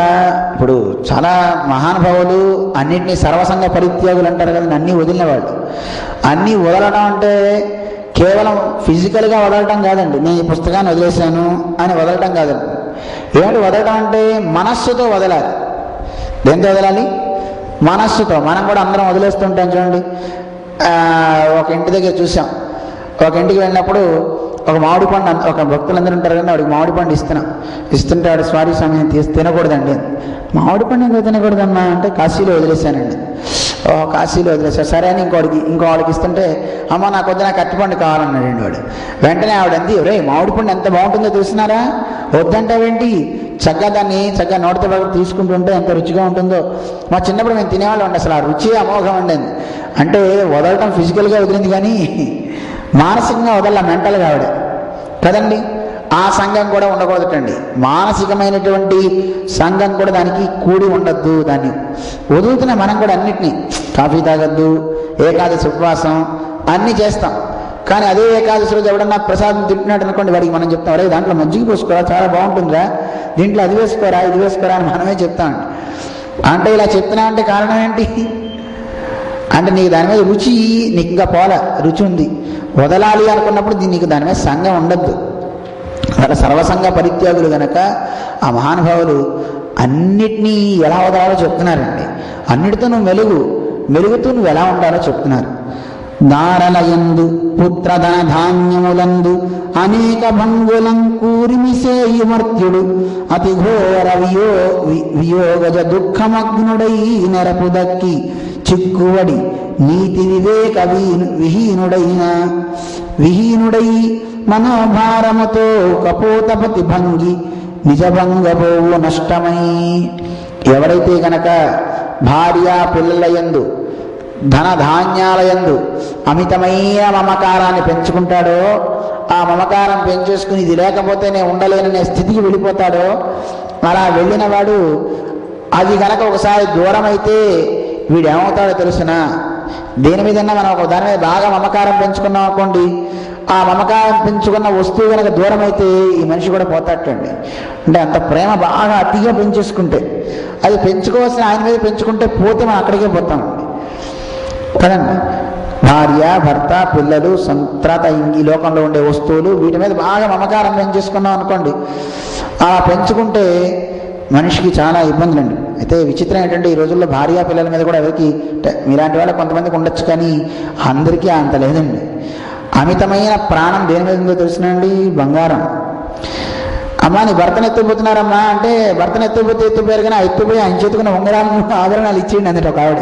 ఇప్పుడు చాలా మహానుభావులు అన్నింటినీ సర్వసంగ పరిత్యాగులు అంటారు కదండి, అన్నీ వదిలిన వాళ్ళు. అన్నీ వదలడం అంటే కేవలం ఫిజికల్గా వదలటం కాదండి, నేను ఈ పుస్తకాన్ని వదిలేశాను అని వదలటం కాదండి. ఏమిటి వదలటం అంటే మనస్సుతో వదలాలి. దేంతో వదలాలి? మనస్సుతో. మనం కూడా అందరం వదిలేస్తుంటాం చూడండి. ఒక ఇంటి దగ్గర చూసాం, ఒక ఇంటికి వెళ్ళినప్పుడు ఒక మామిడి పండు, ఒక భక్తులందరూ ఉంటారు కానీ వాడికి మామిడి పండు ఇస్తుంటే వాడు స్వారీ సమయం తినకూడదండి. మామిడి పండు ఇంకా తినకూడదమ్మా అంటే కాశీలో వదిలేశానండి. కాశీలో వదిలేశారు. సరే అని ఇంకో వాడికి ఇస్తుంటే అమ్మ నాకు వద్దు, నాకు అరటిపండు కావాలన్నాడండి వాడు. వెంటనే ఆవిడ అంది, రే మామిడి పండు ఎంత బాగుంటుందో తెలిసినారా, వద్దంటావేంటి, చక్కగా నోటితో బాగా తీసుకుంటుంటే ఎంత రుచిగా ఉంటుందో. మా చిన్నప్పుడు మేము తినేవాళ్ళం అండి, అసలు ఆ రుచి అమోఘం అండి. అంటే వదలటం ఫిజికల్గా వదిలింది కానీ మానసికంగా వదల, మెంటల్గా ఆవిడ కదండి. ఆ సంఘం కూడా ఉండకూడదటండి. మానసికమైనటువంటి సంఘం కూడా దానికి కూడి ఉండద్దు. దాన్ని వదులుతున్న మనం కూడా అన్నిటినీ, కాఫీ తాగద్దు, ఏకాదశి ఉపవాసం అన్నీ చేస్తాం. కానీ అదే ఏకాదశి రోజు ఎవడన్నా ప్రసాదం తింటున్నాడు అనుకోండి, వాడికి మనం చెప్తాం, అరే దాంట్లో మజ్జిగ పోసుకోరా, చాలా బాగుంటుందిరా, దీంట్లో అది వేసుకోరా, ఇది వేసుకోరా అని మనమే చెప్తాం. అంటే ఇలా చెప్తున్నా అంటే కారణం ఏంటి అంటే నీకు దాని మీద రుచి, నీకు ఇంకా పోల రుచి ఉంది. వదలాలి అనుకున్నప్పుడు నీకు దాని మీద సంఘం ఉండద్దు. అక్కడ సర్వసంగ పరిత్యాగులు గనక ఆ మహానుభావులు అన్నిటినీ ఎలా వదలాలో చెప్తున్నారండి. అన్నిటితో నువ్వు మెలుగుతూ నువ్వు ఎలా ఉండాలో చెప్తున్నారు. దారలయందు పుత్రధన ధాన్యములందు అనేక భంగులం కూరిమిసేయు మర్త్యుడు అతి ఘోర వియోగజ దుఃఖమగ్నుడై నెరపు దక్కి చిక్కువడి నీతి వివేక విహీనుడై మనోభారముతో కపోతపతి భంగి నిజభంగపోవు నష్టమై. ఎవరైతే గనక భార్య పిల్లలయందు ధనధాన్యాలయందు అమితమైన మమకారాన్ని పెంచుకుంటాడో, ఆ మమకారం పెంచేసుకుని ఇది లేకపోతే నేను ఉండలేననే స్థితికి వెళ్ళిపోతాడో, అలా వెళ్ళిన వాడు అది గనక ఒకసారి దూరం అయితే వీడేమవుతాడో తెలుసునా? దేని మీదన్నా మనం ఒక దాని మీద బాగా మమకారం పెంచుకున్నాం అనుకోండి, ఆ మమకారం పెంచుకున్న వస్తువు కనుక దూరం అయితే ఈ మనిషి కూడా పోతాటండి. అంటే అంత ప్రేమ బాగా అతిగా పెంచేసుకుంటే, అది పెంచుకోవాల్సిన ఆయన మీద పెంచుకుంటే పోతే మనం అక్కడికే పోతామండి కదండి. భార్య, భర్త, పిల్లలు, తర్వాత ఈ లోకంలో ఉండే వస్తువులు, వీటి మీద బాగా మమకారం పెంచేసుకున్నాం అనుకోండి, అలా పెంచుకుంటే మనిషికి చాలా ఇబ్బందులండి. అయితే విచిత్రం ఏంటంటే ఈ రోజుల్లో భార్య పిల్లల మీద కూడా ఎవరికి, మీలాంటి వాళ్ళకి కొంతమందికి ఉండొచ్చు కానీ అందరికీ అంత లేదండి. అమితమైన ప్రాణం దేని మీద ఉందో తెలుసునండి? బంగారం. అమ్మా నీ భర్తను ఎత్తుపోతున్నారమ్మా అంటే, భర్తను ఎత్తుపోయారు కానీ ఆ ఎత్తుపోయి ఆయన చేతుకున్న ఉంగరాలను ఆభరణాలు ఇచ్చేయండి అందులో ఒక ఆవిడ.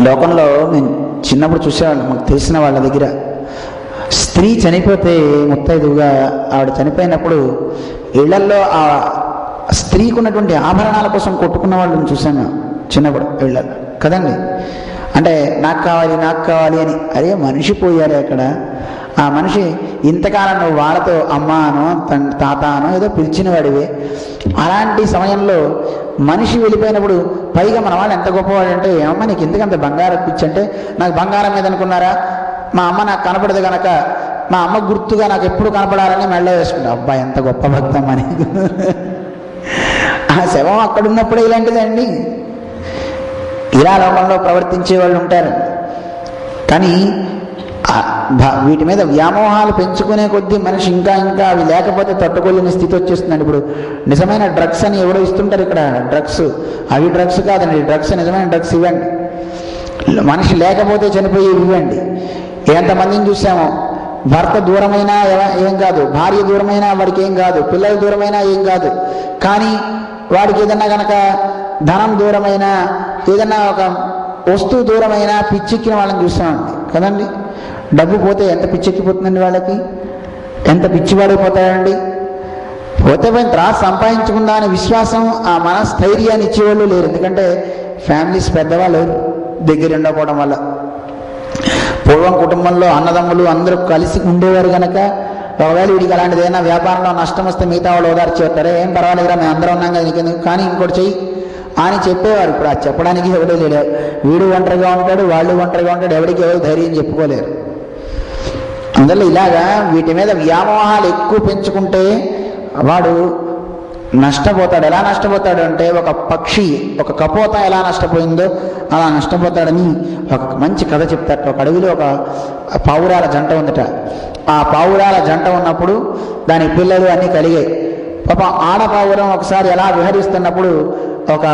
లోకంలో నేను చిన్నప్పుడు చూసేవాళ్ళం, మాకు తెలిసిన వాళ్ళ దగ్గర స్త్రీ చనిపోతే ముత్తైదువుగా ఆవిడ చనిపోయినప్పుడు ఇళ్లల్లో ఆ స్త్రీకి ఉన్నటువంటి ఆభరణాల కోసం కొట్టుకున్న వాళ్ళని చూశాను చిన్నప్పుడు ఇళ్లలో కదండి. అంటే నాకు కావాలి అని. అరే మనిషి పోయారు అక్కడ. ఆ మనిషి ఇంతకాలం నువ్వు వాళ్ళతో అమ్మానో తాతానో ఏదో పిలిచిన వాడివే. అలాంటి సమయంలో మనిషి వెళ్ళిపోయినప్పుడు పైగా మన వాళ్ళు ఎంత గొప్పవాడు అంటే, ఏమమ్మా నీకు ఎందుకంత బంగారం పిచ్చి అంటే, నాకు బంగారం మీద అనుకున్నారా, మా అమ్మ నాకు కనపడదు కనుక మా అమ్మ గుర్తుగా నాకు ఎప్పుడు కనపడాలని మెళ్ళ వేసుకుంటా. అబ్బా ఎంత గొప్ప భక్తమ్మ నీకు. ఆ శవం అక్కడ ఉన్నప్పుడే ఇలాంటిదండి. ఇలా లోకంలో ప్రవర్తించే వాళ్ళు ఉంటారు. కానీ వీటి మీద వ్యామోహాలు పెంచుకునే కొద్దీ మనిషి ఇంకా అవి లేకపోతే తట్టుకోలేని స్థితి వచ్చేస్తుందండి. ఇప్పుడు నిజమైన డ్రగ్స్ అని ఎవరో ఇస్తుంటారు ఇక్కడ, డ్రగ్స్. అవి డ్రగ్స్ కాదండి, డ్రగ్స్ నిజమైన డ్రగ్స్ ఇవ్వండి. మనిషి లేకపోతే చనిపోయేవి ఇవ్వండి. ఎంతమందిని చూసామో, భర్త దూరమైనా ఏం కాదు, భార్య దూరమైనా వాడికి ఏం కాదు, పిల్లలు దూరమైనా ఏం కాదు. కానీ వాడికి ఏదన్నా కనుక ధనం దూరమైనా, ఏదన్నా ఒక వస్తువు దూరమైనా పిచ్చెక్కిన వాళ్ళని చూస్తామండి కదండి. డబ్బు పోతే ఎంత పిచ్చెక్కిపోతుందండి వాళ్ళకి, ఎంత పిచ్చివాడైపోతాడండి. పోతే పోయిన తర్వాత సంపాదించుకుందా అనే విశ్వాసం, ఆ మనస్థైర్యాన్ని ఇచ్చేవాళ్ళు లేరు. ఎందుకంటే ఫ్యామిలీస్ పెద్దవాళ్ళు దగ్గర ఉండకపోవడం వల్ల. పూర్వం కుటుంబంలో అన్నదమ్ములు అందరూ కలిసి ఉండేవారు కనుక ఒకవేళ వీడికి అలాంటిది ఏదైనా వ్యాపారంలో నష్టం వస్తే మిగతా వాళ్ళు ఓదార్చేస్తారే, ఏం పర్వాలేదురా మేము అందరం ఉన్నాం కదా నీకెందుకు, కానీ ఇంకోటి చెయ్యి అని చెప్పేవారు. ఇప్పుడు అది చెప్పడానికి ఎవడో లేడు. వీడు ఒంటరిగా ఉంటాడు, వాళ్ళు ఒంటరిగా ఉంటాడు, ఎవరికి ఎవరు ధైర్యం చెప్పుకోలేరు. అందువల్ల ఇలాగా వీటి మీద వ్యామోహాలు ఎక్కువ పెంచుకుంటే వాడు నష్టపోతాడు. ఎలా నష్టపోతాడు అంటే, ఒక పక్షి, ఒక కపోత ఎలా నష్టపోయిందో అలా నష్టపోతాడని ఒక మంచి కథ చెప్తారట. ఒక అడవిలో ఒక పావురాల జంట ఉందట. ఆ పావురాల జంట ఉన్నప్పుడు దాని పిల్లలు అన్నీ కలిగాయి. పాపం ఆడపావురం ఒకసారి ఎలా విహరిస్తున్నప్పుడు ఒక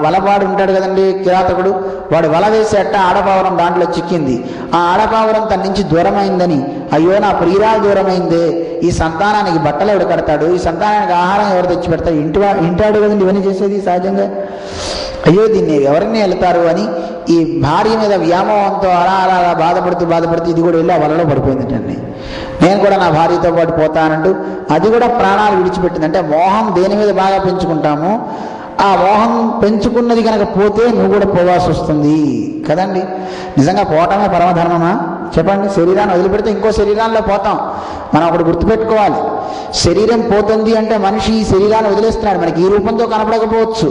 వలపాడు ఉంటాడు కదండి కిరాతకుడు, వాడు వల వేసేట ఆడపావురం దాంట్లో చిక్కింది. ఆ ఆడపావురం తన నుంచి దూరమైందని, అయ్యో నా ప్రియురాలు దూరమైందే, ఈ సంతానానికి బట్టలు ఎవడు కడతాడు, ఈ సంతానానికి ఆహారం ఎవరు తెచ్చి పెడతాడు, ఇంటాడు కదండి ఇవన్నీ చేసేది సహజంగా, అయ్యో దీన్ని ఎవరిని వెళ్తారు అని ఈ భార్య మీద వ్యామోహంతో అలా అలా అలా బాధపడుతూ ఇది కూడా వెళ్ళి ఆ వలలో పడిపోయిందండి. నేను కూడా నా భార్యతో పాటు పోతానంటూ అది కూడా ప్రాణాలు విడిచిపెట్టింది. అంటే మోహం దేని మీద బాగా పెంచుకుంటామో ఆ మోహం పెంచుకున్నది కనుక పోతే నువ్వు కూడా పోవాల్సి వస్తుంది కదండి. నిజంగా పోవటమే పరమధర్మమా చెప్పండి? శరీరాన్ని వదిలిపెడితే ఇంకో శరీరాల్లో పోతాం. మనం ఒకటి గుర్తుపెట్టుకోవాలి, శరీరం పోతుంది అంటే మనిషి ఈ శరీరాన్ని వదిలేస్తున్నాడు. మనకి ఈ రూపంతో కనపడకపోవచ్చు,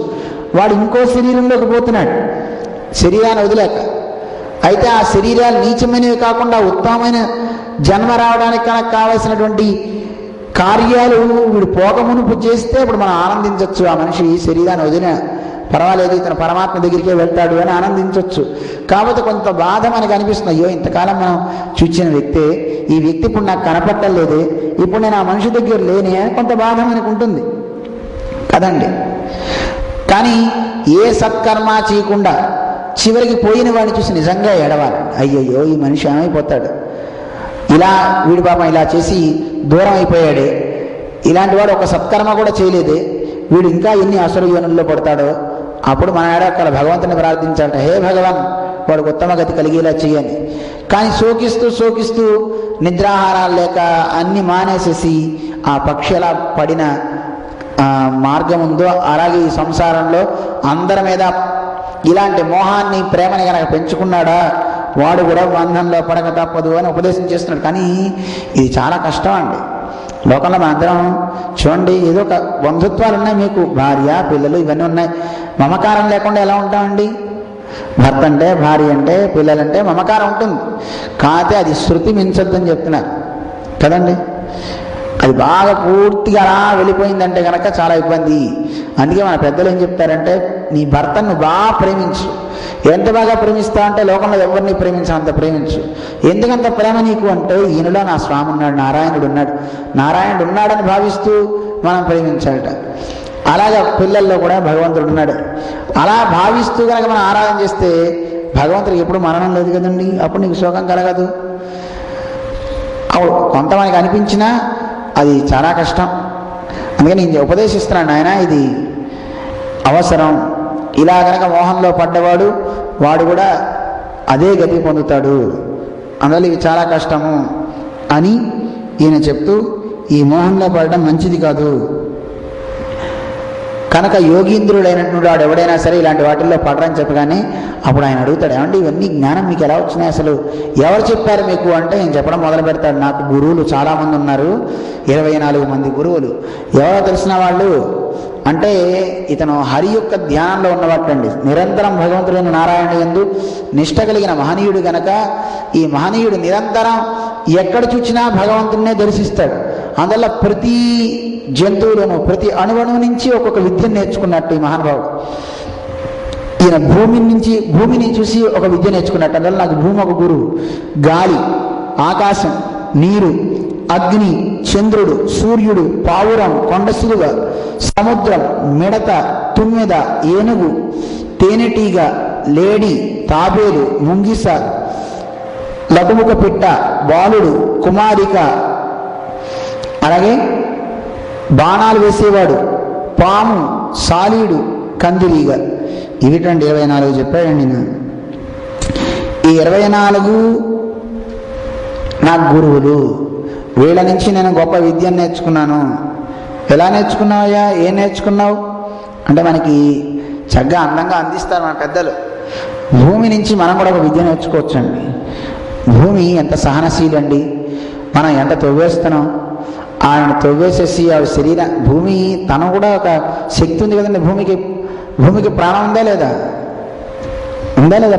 వాడు ఇంకో శరీరంలోకి పోతున్నాడు శరీరాన్ని వదిలేక. అయితే ఆ శరీరాలు నీచమైనవి కాకుండా ఉత్తమమైన జన్మ రావడానికి కనుక కావలసినటువంటి కార్యాలు వీడు పోకమునుపు చేస్తే ఇప్పుడు మనం ఆనందించవచ్చు. ఆ మనిషి శరీరాన్ని వదిలిన పర్వాలేదు, ఇతను పరమాత్మ దగ్గరికే వెళ్తాడు అని ఆనందించవచ్చు. కాకపోతే కొంత బాధ మనకు అనిపిస్తుంది, అయ్యో ఇంతకాలం మనం చూచిన వ్యక్తే, ఈ వ్యక్తి ఇప్పుడు నాకు కనపట్టలేదే, ఇప్పుడు నేను ఆ మనిషి దగ్గర లేనే, కొంత బాధ మనకు ఉంటుంది కదండి. కానీ ఏ సత్కర్మ చేయకుండా చివరికి పోయిన వాడిని చూసి నిజంగా ఏడవాలి, అయ్యయ్యో ఈ మనిషి ఏమైపోతాడు, ఇలా వీడి పాపం ఇలా చేసి దూరం అయిపోయాడే, ఇలాంటి వాడు ఒక సత్కర్మ కూడా చేయలేదే, వీడు ఇంకా ఎన్ని అసుర యోనుల్లో పడతాడో. అప్పుడు మన ఏడక్కల భగవంతుని ప్రార్థించాలట, హే భగవాన్ వాడికి ఉత్తమ గతి కలిగేలా చెయ్యని. కానీ శోకిస్తూ నిద్రాహారాలు లేక అన్ని మానేసేసి ఆ పక్షి ఎలా పడిన మార్గం ఉందో అలాగే ఈ సంసారంలో అందరి మీద ఇలాంటి మోహాన్ని ప్రేమని కనుక పెంచుకున్నాడా వాడు కూడా బంధంలో పడక తప్పదు అని ఉపదేశం చేస్తున్నాడు. కానీ ఇది చాలా కష్టం అండి. లోకంలో మనందరం చూడండి, ఏదో ఒక బంధుత్వాలు ఉన్నాయి, మీకు భార్య పిల్లలు ఇవన్నీ ఉన్నాయి, మమకారం లేకుండా ఎలా ఉంటామండి? భర్త అంటే, భార్య అంటే, పిల్లలంటే మమకారం ఉంటుంది. కాకపోతే అది శృతి మించొద్దని చెప్తున్నారు కదండి. అది బాగా పూర్తిగా అలా వెళ్ళిపోయిందంటే కనుక చాలా ఇబ్బంది. అందుకే మన పెద్దలు ఏం చెప్తారంటే, నీ భర్తను నువ్వు బాగా ప్రేమించు. ఎంత బాగా ప్రేమిస్తా అంటే లోకంలో ఎవరిని ప్రేమించంత ప్రేమించు. ఎందుకంత ప్రేమ నీకు అంటే, ఈయనలో నా స్వామి ఉన్నాడు, నారాయణుడు ఉన్నాడని భావిస్తూ మనం ప్రేమించాలట. అలాగే పిల్లల్లో కూడా భగవంతుడు ఉన్నాడు. అలా భావిస్తూ కనుక మనం ఆరాధన చేస్తే భగవంతుడికి ఎప్పుడు మరణం లేదు కదండి, అప్పుడు నీకు శోకం కలగదు. కొంతమందికి అనిపించినా అది చాలా కష్టం. అందుకని నేను ఉపదేశిస్తున్నాను, ఆయన ఇది అవసరం. ఇలా కనుక మోహంలో పడ్డవాడు వాడు కూడా అదే గతి పొందుతాడు. అందువల్ల ఇది చాలా కష్టము అని ఈయన చెప్తూ, ఈ మోహంలో పడడం మంచిది కాదు కనుక యోగీంద్రుడైనటువంటి వాడు ఎవడైనా సరే ఇలాంటి వాటిల్లో పడరని చెప్పగానే అప్పుడు ఆయన అడుగుతాడు, ఏమంటే ఇవన్నీ జ్ఞానం మీకు ఎలా వచ్చినాయి, అసలు ఎవరు చెప్పారు మీకు అంటే నేను చెప్పడం మొదలు పెడతాడు. నాకు గురువులు చాలామంది ఉన్నారు, 24 మంది గురువులు. ఎవరో తెలిసిన వాళ్ళు అంటే ఇతను హరి యొక్క ధ్యానంలో ఉన్నవాటండి. నిరంతరం భగవంతుడైన నారాయణ యందు నిష్ట కలిగిన మహనీయుడు గనక ఈ మహనీయుడు నిరంతరం ఎక్కడ చూచినా భగవంతుడినే దర్శిస్తాడు. అందువల్ల ప్రతి జంతువులను ప్రతి అణువణువు నుంచి ఒక్కొక్క విద్యను నేర్చుకున్నట్టు ఈ మహానుభావుడు. ఈయన భూమిని చూసి ఒక విద్య నేర్చుకున్నట్టు. అందువల్ల నాకు భూమి ఒక గురువు, గాలి, ఆకాశం, నీరు, అగ్ని, చంద్రుడు, సూర్యుడు, పావురం, కొండసిలువ, సముద్రం, మిడత, తుమ్మెద, ఏనుగు, తేనెటీగ, లేడి, తాబేలు, ముంగిస, లఘుముఖ పిట్ట, బాలుడు, కుమారిక, అలాగే బాణాలు వేసేవాడు, పాము, సాలీడు, కందిరీగ. ఇవిటండి 24 చెప్పాడండి. ఈ 24 నా గురువులు. వీళ్ళ నుంచి నేను గొప్ప విద్యను నేర్చుకున్నాను. ఎలా నేర్చుకున్నావయ్యా, ఏం నేర్చుకున్నావు అంటే మనకి చక్కగా అందంగా అందిస్తారు మన పెద్దలు. భూమి నుంచి మనం కూడా ఒక విద్య నేర్చుకోవచ్చండి. భూమి ఎంత సహనశీలండి. మనం ఎంత తవ్వేస్తున్నాం, ఆయన తవ్వేసేసి ఆవిడ భూమి తను కూడా ఒక శక్తి ఉంది కదండి. భూమికి ప్రాణం ఉందా లేదా?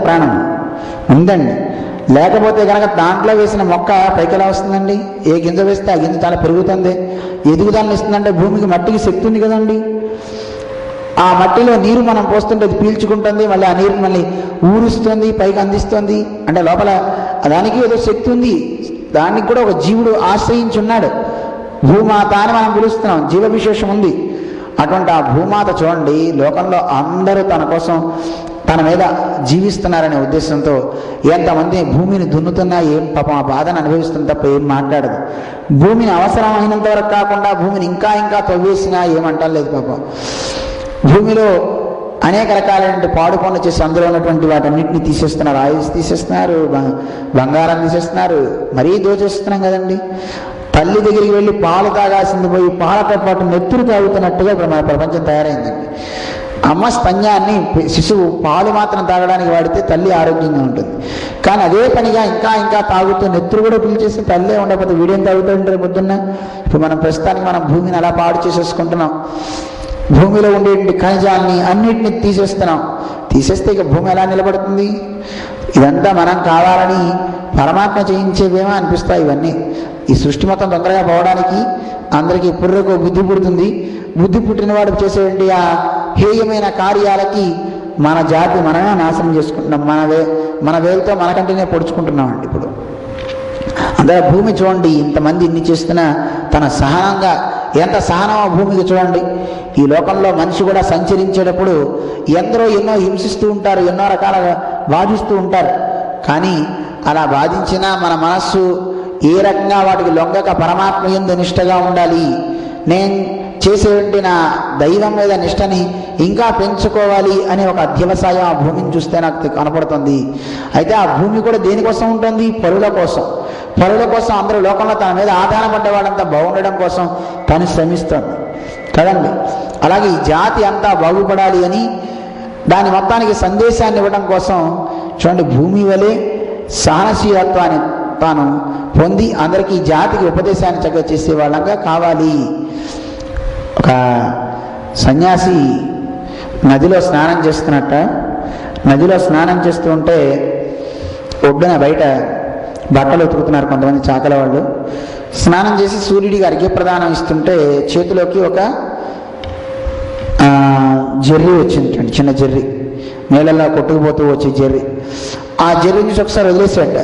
ప్రాణం ఉందండి. లేకపోతే కనుక దాంట్లో వేసిన మొక్క పైకి ఎలా వస్తుందండి? ఏ గింజ వేస్తే ఆ గింజ చాలా పెరుగుతుంది, ఎదుగుదలను ఇస్తుందంటే భూమికి, మట్టికి శక్తి ఉంది కదండి. ఆ మట్టిలో నీరు మనం పోస్తుంటే అది పీల్చుకుంటుంది, మళ్ళీ ఆ నీరుని మళ్ళీ ఊరుస్తుంది, పైకి అందిస్తుంది. అంటే లోపల దానికి ఏదో శక్తి ఉంది. దానికి కూడా ఒక జీవుడు ఆశ్రయించి ఉన్నాడు. భూమాత అని మనం పిలుస్తున్నాం, జీవ విశేషం ఉంది. అటువంటి ఆ భూమాత చూడండి, లోకంలో అందరూ తన కోసం, తన మీద జీవిస్తున్నారనే ఉద్దేశంతో ఎంతమంది భూమిని దున్నుతున్నా ఏం పాపం ఆ బాధను అనుభవిస్తుంది తప్ప ఏం మాట్లాడదు. భూమిని అవసరమైనంత వరకు కాకుండా భూమిని ఇంకా ఇంకా తవ్వేసినా ఏమంటలేదు పాపం. భూమిలో అనేక రకాలైన పాడు పనులు చేసి అందులో ఉన్నటువంటి వాటన్నిటిని తీసేస్తున్నారు. ఆయుష్ తీసేస్తున్నారు, బంగారం తీసేస్తున్నారు, మరీ దోచేస్తున్నాం కదండి. తల్లి దగ్గరికి వెళ్ళి పాలు తాగాల్సింది పోయి పాలతో పాటు నెత్తురు తాగుతున్నట్టుగా ఇప్పుడు మన ప్రపంచం తయారైందండి. అమ్మ స్తన్యాన్ని శిశువు పాలు మాత్రం తాగడానికి వాడితే తల్లి ఆరోగ్యంగా ఉంటుంది. కానీ అదే పనిగా ఇంకా ఇంకా తాగుతూ నెత్తురు కూడా పిలిచేసి తల్లే ఉండకపోతే వీడియం తాగుతూ ఉంటారు పొద్దున్న. ఇప్పుడు మనం ప్రస్తుతానికి మనం భూమిని అలా పాడు చేసేసుకుంటున్నాం. భూమిలో ఉండే ఖనిజాలని అన్నిటిని తీసేస్తున్నాం. తీసేస్తే ఇక భూమి ఎలా నిలబడుతుంది? ఇదంతా మనం కావాలని పరమాత్మ చేయించేవేమో అనిపిస్తాయి ఇవన్నీ. ఈ సృష్టి మొత్తం తొందరగా పోవడానికి అందరికీ పుర్రకు బుద్ధి పుడుతుంది. బుద్ధి పుట్టినవాడు చేసేటువంటి ఆ హేయమైన కార్యాలకి మన జాతి మనమే నాశనం చేసుకుంటున్నాం. మన వేలుతో మనకంటేనే పొడుచుకుంటున్నామండి. ఇప్పుడు అందరూ భూమి చూడండి, ఇంతమంది ఇన్ని చేస్తున్నా తన సహనంగా, ఎంత సహనమో భూమికి చూడండి. ఈ లోకంలో మనిషి కూడా సంచరించేటప్పుడు ఎందరో ఎన్నో హింసిస్తూ ఉంటారు, ఎన్నో రకాలుగా బాధిస్తూ ఉంటారు. కానీ అలా బాధించినా మన మనస్సు ఏ రకంగా వాటికి లొంగక పరమాత్మ యందు నిష్టగా ఉండాలి. నేను చేసేటువంటి నా దైవం మీద నిష్టని ఇంకా పెంచుకోవాలి అనే ఒక అధ్యవసాయం ఆ భూమిని చూస్తే నాకు కనపడుతుంది. అయితే ఆ భూమి కూడా దేనికోసం ఉంటుంది? పరుల కోసం. పరుల కోసం అందరూ లోకంలో తన మీద ఆధారపడ్డవాడంతా బాగుండడం కోసం తను శ్రమిస్తుంది కదండి. అలాగే ఈ జాతి అంతా బాగుపడాలి అని దాని మొత్తానికి సందేశాన్ని ఇవ్వడం కోసం చూడండి, భూమి వలె సహనశీలత్వాన్ని తాను పొంది అందరికీ జాతికి ఉపదేశాన్ని చక్కగా చేసే వాళ్ళంగా కావాలి. ఒక సన్యాసి నదిలో స్నానం చేస్తున్నట్ట, నదిలో స్నానం చేస్తూ ఉంటే ఒడ్డున బయట బట్టలు ఉతుకుతున్నారు కొంతమంది చాకల వాళ్ళు. స్నానం చేసి సూర్యుడికి అర్ఘ్యప్రదానం ఇస్తుంటే చేతిలోకి ఒక జర్రి వచ్చింది, చిన్న జర్రి, నీళ్ళల్లో కొట్టుకుపోతూ వచ్చే జర్రి. ఆ జర్రి నుంచి ఒకసారి వదిలేసేట.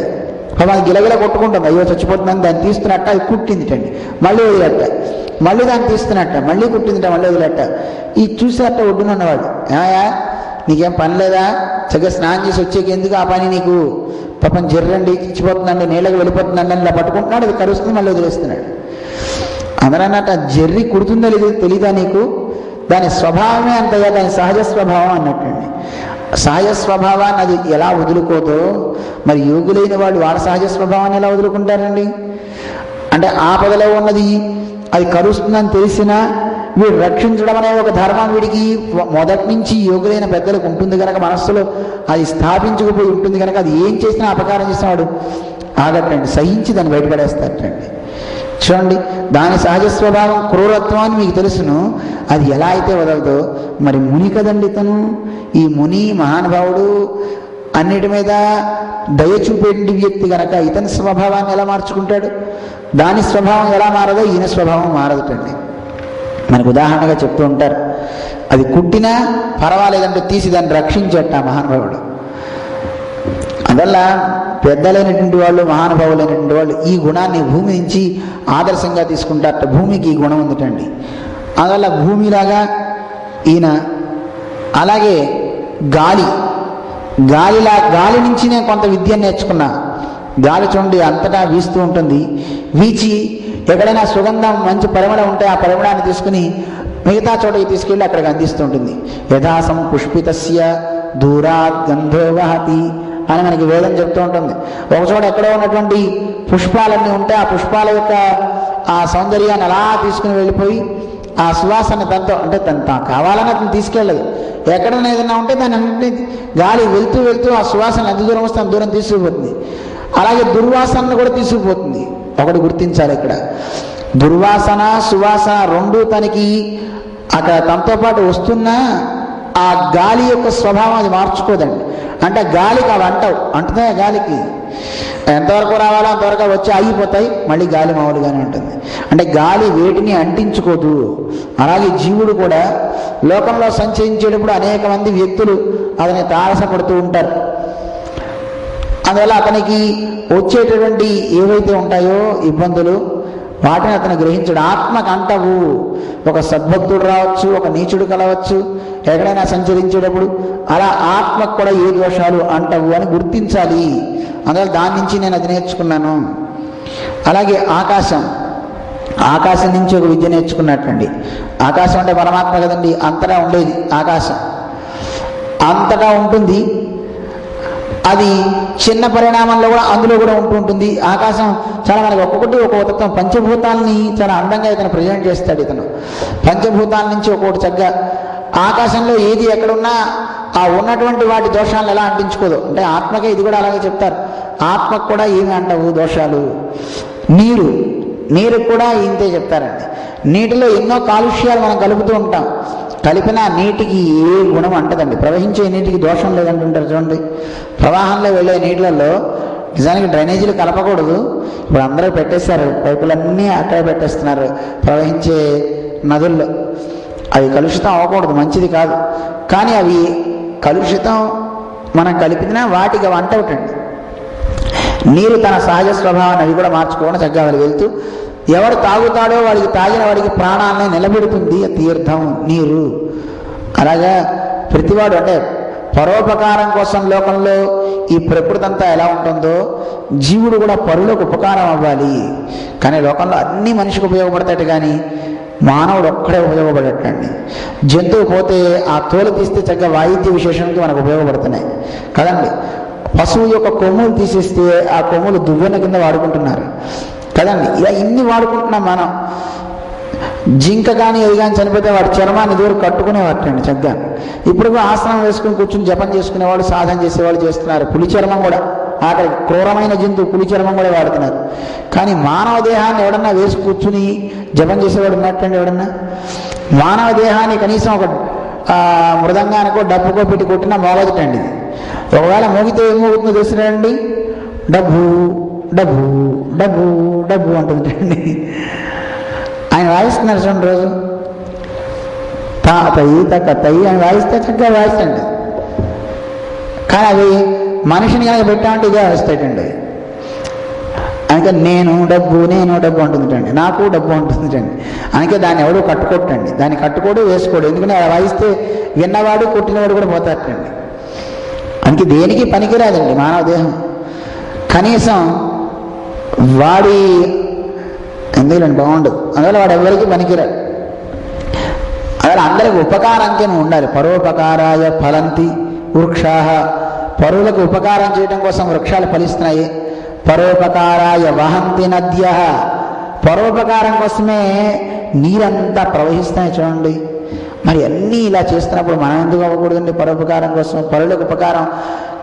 అది గిలగిల కొట్టుకుంటుంది, అయ్యో చచ్చిపోతుందని దాన్ని తీస్తున్నట్ట, అది కుట్టిందిటండి, మళ్ళీ వదిలేట, మళ్ళీ దాన్ని తీస్తున్నట్ట, మళ్ళీ కుట్టిందిట, మళ్ళీ వదిలేట. ఈ చూసేట ఒడ్డునున్నవాడు, ఏమయ్యా నీకేం పని లేదా, చక్కగా స్నానం చేసి వచ్చేకి ఎందుకు ఆ పని నీకు, పాపం జర్రండి చచ్చిపోతుందండి, నీళ్ళకి వెళ్ళిపోతుందండి అని ఇలా పట్టుకుంటున్నాడు, అది కరుస్తుంది, మళ్ళీ వదిలేస్తున్నాడు. అందరూ అన్నట్టు జర్రి కుడుతుందో లేదు తెలీదా నీకు, దాని స్వభావమే అంతగా, దాని సహజ స్వభావం అన్నట్టండి. సహజ స్వభావాన్ని అది ఎలా వదులుకోదో మరి యోగులైన వాళ్ళు వాళ్ళ సహజ స్వభావాన్ని ఎలా వదులుకుంటారండి? అంటే ఆపదలో ఉన్నది అది కరుస్తుందని తెలిసినా వీడు రక్షించడం అనే ఒక ధర్మం వీడికి మొదటి నుంచి యోగులైన పెద్దలకు ఉంటుంది కనుక, మనస్సులో అది స్థాపించుకుపోయి ఉంటుంది కనుక అది ఏం చేసినా అపకారం చేసినవాడు ఆగట్టండి, సహించి దాన్ని బయటపడేస్తారటండి. చూడండి, దాని సహజ స్వభావం క్రూరత్వం అని మీకు తెలుసును, అది ఎలా అయితే వదలదో మరి ముని కదండి తను. ఈ ముని మహానుభావుడు అన్నిటి మీద దయ చూపేటి వ్యక్తి కనుక ఇతని స్వభావాన్ని ఎలా మార్చుకుంటాడు? దాని స్వభావం ఎలా మారదో ఈయన స్వభావం మారదుటండి. మనకు ఉదాహరణగా చెప్తూ ఉంటారు, అది కుట్టినా పర్వాలేదంటే తీసి దాన్ని రక్షించట మహానుభావుడు. అందువల్ల పెద్దలైనటువంటి వాళ్ళు, మహానుభావులైనటువంటి వాళ్ళు ఈ గుణాన్ని భూమి నుంచి ఆదర్శంగా తీసుకుంటారట. భూమికి ఈ గుణం ఉందిటండి. అందువల్ల భూమిలాగా ఈయన, అలాగే గాలి నుంచి నేను కొంత విద్యను నేర్చుకున్నా. గాలి చూడండి అంతటా వీస్తూ ఉంటుంది, వీచి ఎక్కడైనా సుగంధం మంచి పరిమళం ఉంటే ఆ పరిమళాన్ని తీసుకుని మిగతా చోటకి తీసుకెళ్ళి అక్కడికి అందిస్తూ ఉంటుంది. యథాసం పుష్పితస్య దూరాత్ గంధో వహతి అని మనకి వేదం చెప్తూ ఉంటుంది. ఒక చోట ఎక్కడో ఉన్నటువంటి పుష్పాలన్నీ ఉంటే ఆ పుష్పాల యొక్క ఆ సౌందర్యాన్ని అలా తీసుకుని వెళ్ళిపోయి ఆ సువాసన తనతో, అంటే తన కావాలని అతను తీసుకెళ్ళదు, ఎక్కడైనా ఏదైనా ఉంటే దాన్ని అన్నింటినీ గాలి వెళ్తూ ఆ సువాసన ఎంత దూరం వస్తే అంత దూరం తీసుకుపోతుంది. అలాగే దుర్వాసనను కూడా తీసుకుపోతుంది. ఒకటి గుర్తించాలి ఇక్కడ. దుర్వాసన సువాసన రెండు తనకి అక్కడ తనతో పాటు వస్తున్నా ఆ గాలి యొక్క స్వభావం అది మార్చుకోదండి. అంటే గాలికి అవి అంటున్నాయి. గాలికి ఎంతవరకు రావాలో అంతవరకు వచ్చి ఆగిపోతాయి, మళ్ళీ గాలి మామూలుగానే ఉంటుంది. అంటే గాలి వేటిని అంటించుకోదు. అలాగే జీవుడు కూడా లోకంలో సంచరించేటప్పుడు అనేక మంది వ్యక్తులు అతని తారసపడుతూ ఉంటారు. అందువల్ల అతనికి వచ్చేటటువంటి ఏవైతే ఉంటాయో ఇబ్బందులు వాటిని అతను గ్రహించడు. ఆత్మకు అంటవు. ఒక సద్భక్తుడు రావచ్చు, ఒక నీచుడు కలవచ్చు, ఎక్కడైనా సంచరించేటప్పుడు అలా ఆత్మకు కూడా ఏ దోషాలు అంటవు అని గుర్తించాలి. అందువల్ల దాని నుంచి నేను అది నేర్చుకున్నాను. అలాగే ఆకాశం నుంచి ఒక విద్య నేర్చుకున్నట్టండి. ఆకాశం అంటే పరమాత్మ కదండి, అంతటా ఉండేది ఆకాశం. అంతటా ఉంటుంది. అది చిన్న పరిణామంలో కూడా అందులో కూడా ఉంటుంటుంది. ఆకాశం చాలా మనకి ఒక్కొక్కటి ఒక్కొక్క తత్వం. పంచభూతాలని చాలా అందంగా ఇతను ప్రజెంట్ చేస్తాడు. ఇతను పంచభూతాల నుంచి ఒక్కొక్కటి చక్కగా ఆకాశంలో ఏది ఎక్కడున్నా ఆ ఉన్నటువంటి వాటి దోషాలను ఎలా అంటించుకోదు. అంటే ఆత్మకే ఇది కూడా అలాగే చెప్తారు. ఆత్మకు కూడా ఏమి అంటవు దోషాలు. నీరు కూడా ఇంతే చెప్తారండి. నీటిలో ఎన్నో కాలుష్యాలు మనం కలుపుతూ ఉంటాం. కలిపిన నీటికి ఏ గుణం అంటదండి. ప్రవహించే నీటికి దోషం లేదంటుంటారు చూడండి. ప్రవాహంలో వెళ్ళే నీళ్ళల్లో నిజానికి డ్రైనేజీలు కలపకూడదు. ఇప్పుడు అందరూ పెట్టేస్తారు, పైపులన్నీ అక్కడే పెట్టేస్తున్నారు ప్రవహించే నదుల్లో. అవి కలుషితం అవ్వకూడదు, మంచిది కాదు. కానీ అవి కలుషితం మనం కలిపినా వాటికి అవి అంటవుటండి. నీరు తన సహజ స్వభావాన్ని అవి కూడా మార్చుకోవడం చక్కగా వాళ్ళు వెళ్తూ ఎవరు తాగుతాడో వాడికి తాగిన వాడికి ప్రాణాలని నిలబెడుతుంది తీర్థం నీరు. అలాగా ప్రతివాడు అంటే పరోపకారం కోసం లోకంలో ఈ ప్రకృతి అంతా ఎలా ఉంటుందో జీవుడు కూడా పరులకు ఉపకారం అవ్వాలి. కానీ లోకంలో అన్ని మనిషికి ఉపయోగపడతాడు, కానీ మానవుడు ఒక్కడే ఉపయోగపడేటండి. జంతువు పోతే ఆ తోలు తీస్తే చక్కగా వాయిద్య విశేషానికి మనకు ఉపయోగపడుతున్నాయి కదండి. పశువు యొక్క కొమ్ములు తీసేస్తే ఆ కొమ్ములు దువ్వెన కింద వాడుకుంటున్నారు కదండి. ఇలా ఇన్ని వాడుకుంటున్నాం మనం. జింక కానీ ఏది కానీ చనిపోతే వాడి చర్మాన్ని దూరం కట్టుకునేవాటండి చక్కగా. ఇప్పుడు ఆసనం వేసుకుని కూర్చుని జపం చేసుకునేవాళ్ళు, సాధన చేసేవాళ్ళు చేస్తున్నారు. పులి చర్మం కూడా, అక్కడ క్రూరమైన జంతువు పులి చర్మం కూడా వాడుతున్నారు. కానీ మానవ దేహాన్ని ఎవడన్నా వేసి కూర్చుని జపం చేసేవాడు ఉన్నట్టండి ఎవడన్నా? మానవ దేహాన్ని కనీసం ఒక మృదంగానికో డబ్బుకో పెట్టి కొట్టినా మోగదుటండి. ఒకవేళ మోగితే ఏం మోగుతుందో తెలిసినాడండి, డబ్బు డబ్బు డబ్బు డబ్బు అంటుందండి. ఆయన వాయిస్తున్నారు చూడండి రోజు తాతయ్యి తక్కతయ్యి అని వాయిస్తే చక్కగా వాయిస్తండి. కానీ అవి మనిషిని కనుక పెట్టామంటే ఇదే వాయిస్తాయండి. అందుకే నేను డబ్బు అంటుందండి, నాకు డబ్బు అంటుందండి. అందుకే దాన్ని ఎవడు కట్టుకోటండి, దాన్ని కట్టుకోడు వేసుకోడు. ఎందుకంటే అలా వాయిస్తే విన్నవాడు కొట్టినవాడు కూడా పోతాటండి. అందుకే దేనికి పనికిరాదండి మానవ దేహం. కనీసం వాడి ఎందుకండి బాగుండదు. అందువల్ల వాడు ఎవరికి పనికిరాడు. అందువల్ల అందరికి ఉపకారానికే నువ్వు ఉండాలి. పరోపకారాయ ఫలంతి వృక్షాః. పరువులకు ఉపకారం చేయడం కోసం వృక్షాలు ఫలిస్తున్నాయి. పరోపకారాయ వహంతి నద్యః. పరోపకారం కోసమే నీరంతా ప్రవహిస్తున్నాయి చూడండి. మరి అన్నీ ఇలా చేస్తున్నప్పుడు మనం ఎందుకు అవ్వకూడదండి పరోపకారం కోసం? పరులకు ఉపకారం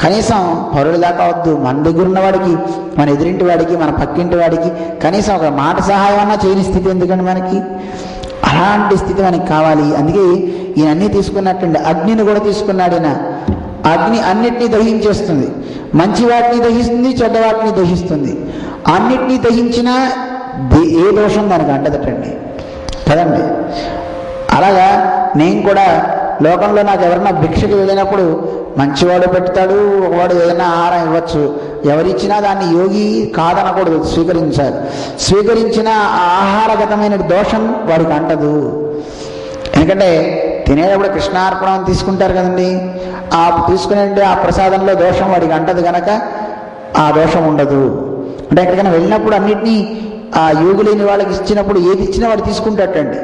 కనీసం పరుల దాకా వద్దు, మన దగ్గర ఉన్నవాడికి, మన ఎదురింటి వాడికి, మన పక్కింటి వాడికి కనీసం ఒక మాట సహాయం అన్నా చేయని స్థితి ఎందుకండి మనకి? అలాంటి స్థితి మనకి కావాలి. అందుకే ఈయన అన్నీ తీసుకున్నట్టండి. అగ్నిని కూడా తీసుకున్నాడు ఈయన. అగ్ని అన్నిటినీ దహించేస్తుంది. మంచి వాటిని దహిస్తుంది, చెడ్డ వాటిని దహిస్తుంది. అన్నిటినీ దహించినా ఏ దోషం దానికి అంటదటండి కదండి. అలాగా నేను కూడా లోకంలో నాకు ఎవరన్నా భిక్షకు వెళ్ళినప్పుడు మంచివాడు పెడతాడు, ఒకవాడు ఏదైనా ఆహారం ఇవ్వచ్చు. ఎవరిచ్చినా దాన్ని యోగి కాదనకూడదు, స్వీకరించాలి. స్వీకరించిన ఆహారగతమైన దోషం వాడికి అంటదు. ఎందుకంటే తినేటప్పుడు కృష్ణార్పణం తీసుకుంటారు కదండి, ఆ తీసుకునే ఆ ప్రసాదంలో దోషం వాడికి అంటదు కనుక ఆ దోషం ఉండదు. అంటే ఎక్కడికైనా వెళ్ళినప్పుడు అన్నిటినీ ఆ యోగి లేని వాళ్ళకి ఇచ్చినప్పుడు ఏది ఇచ్చినా వాడు తీసుకుంటాటండి.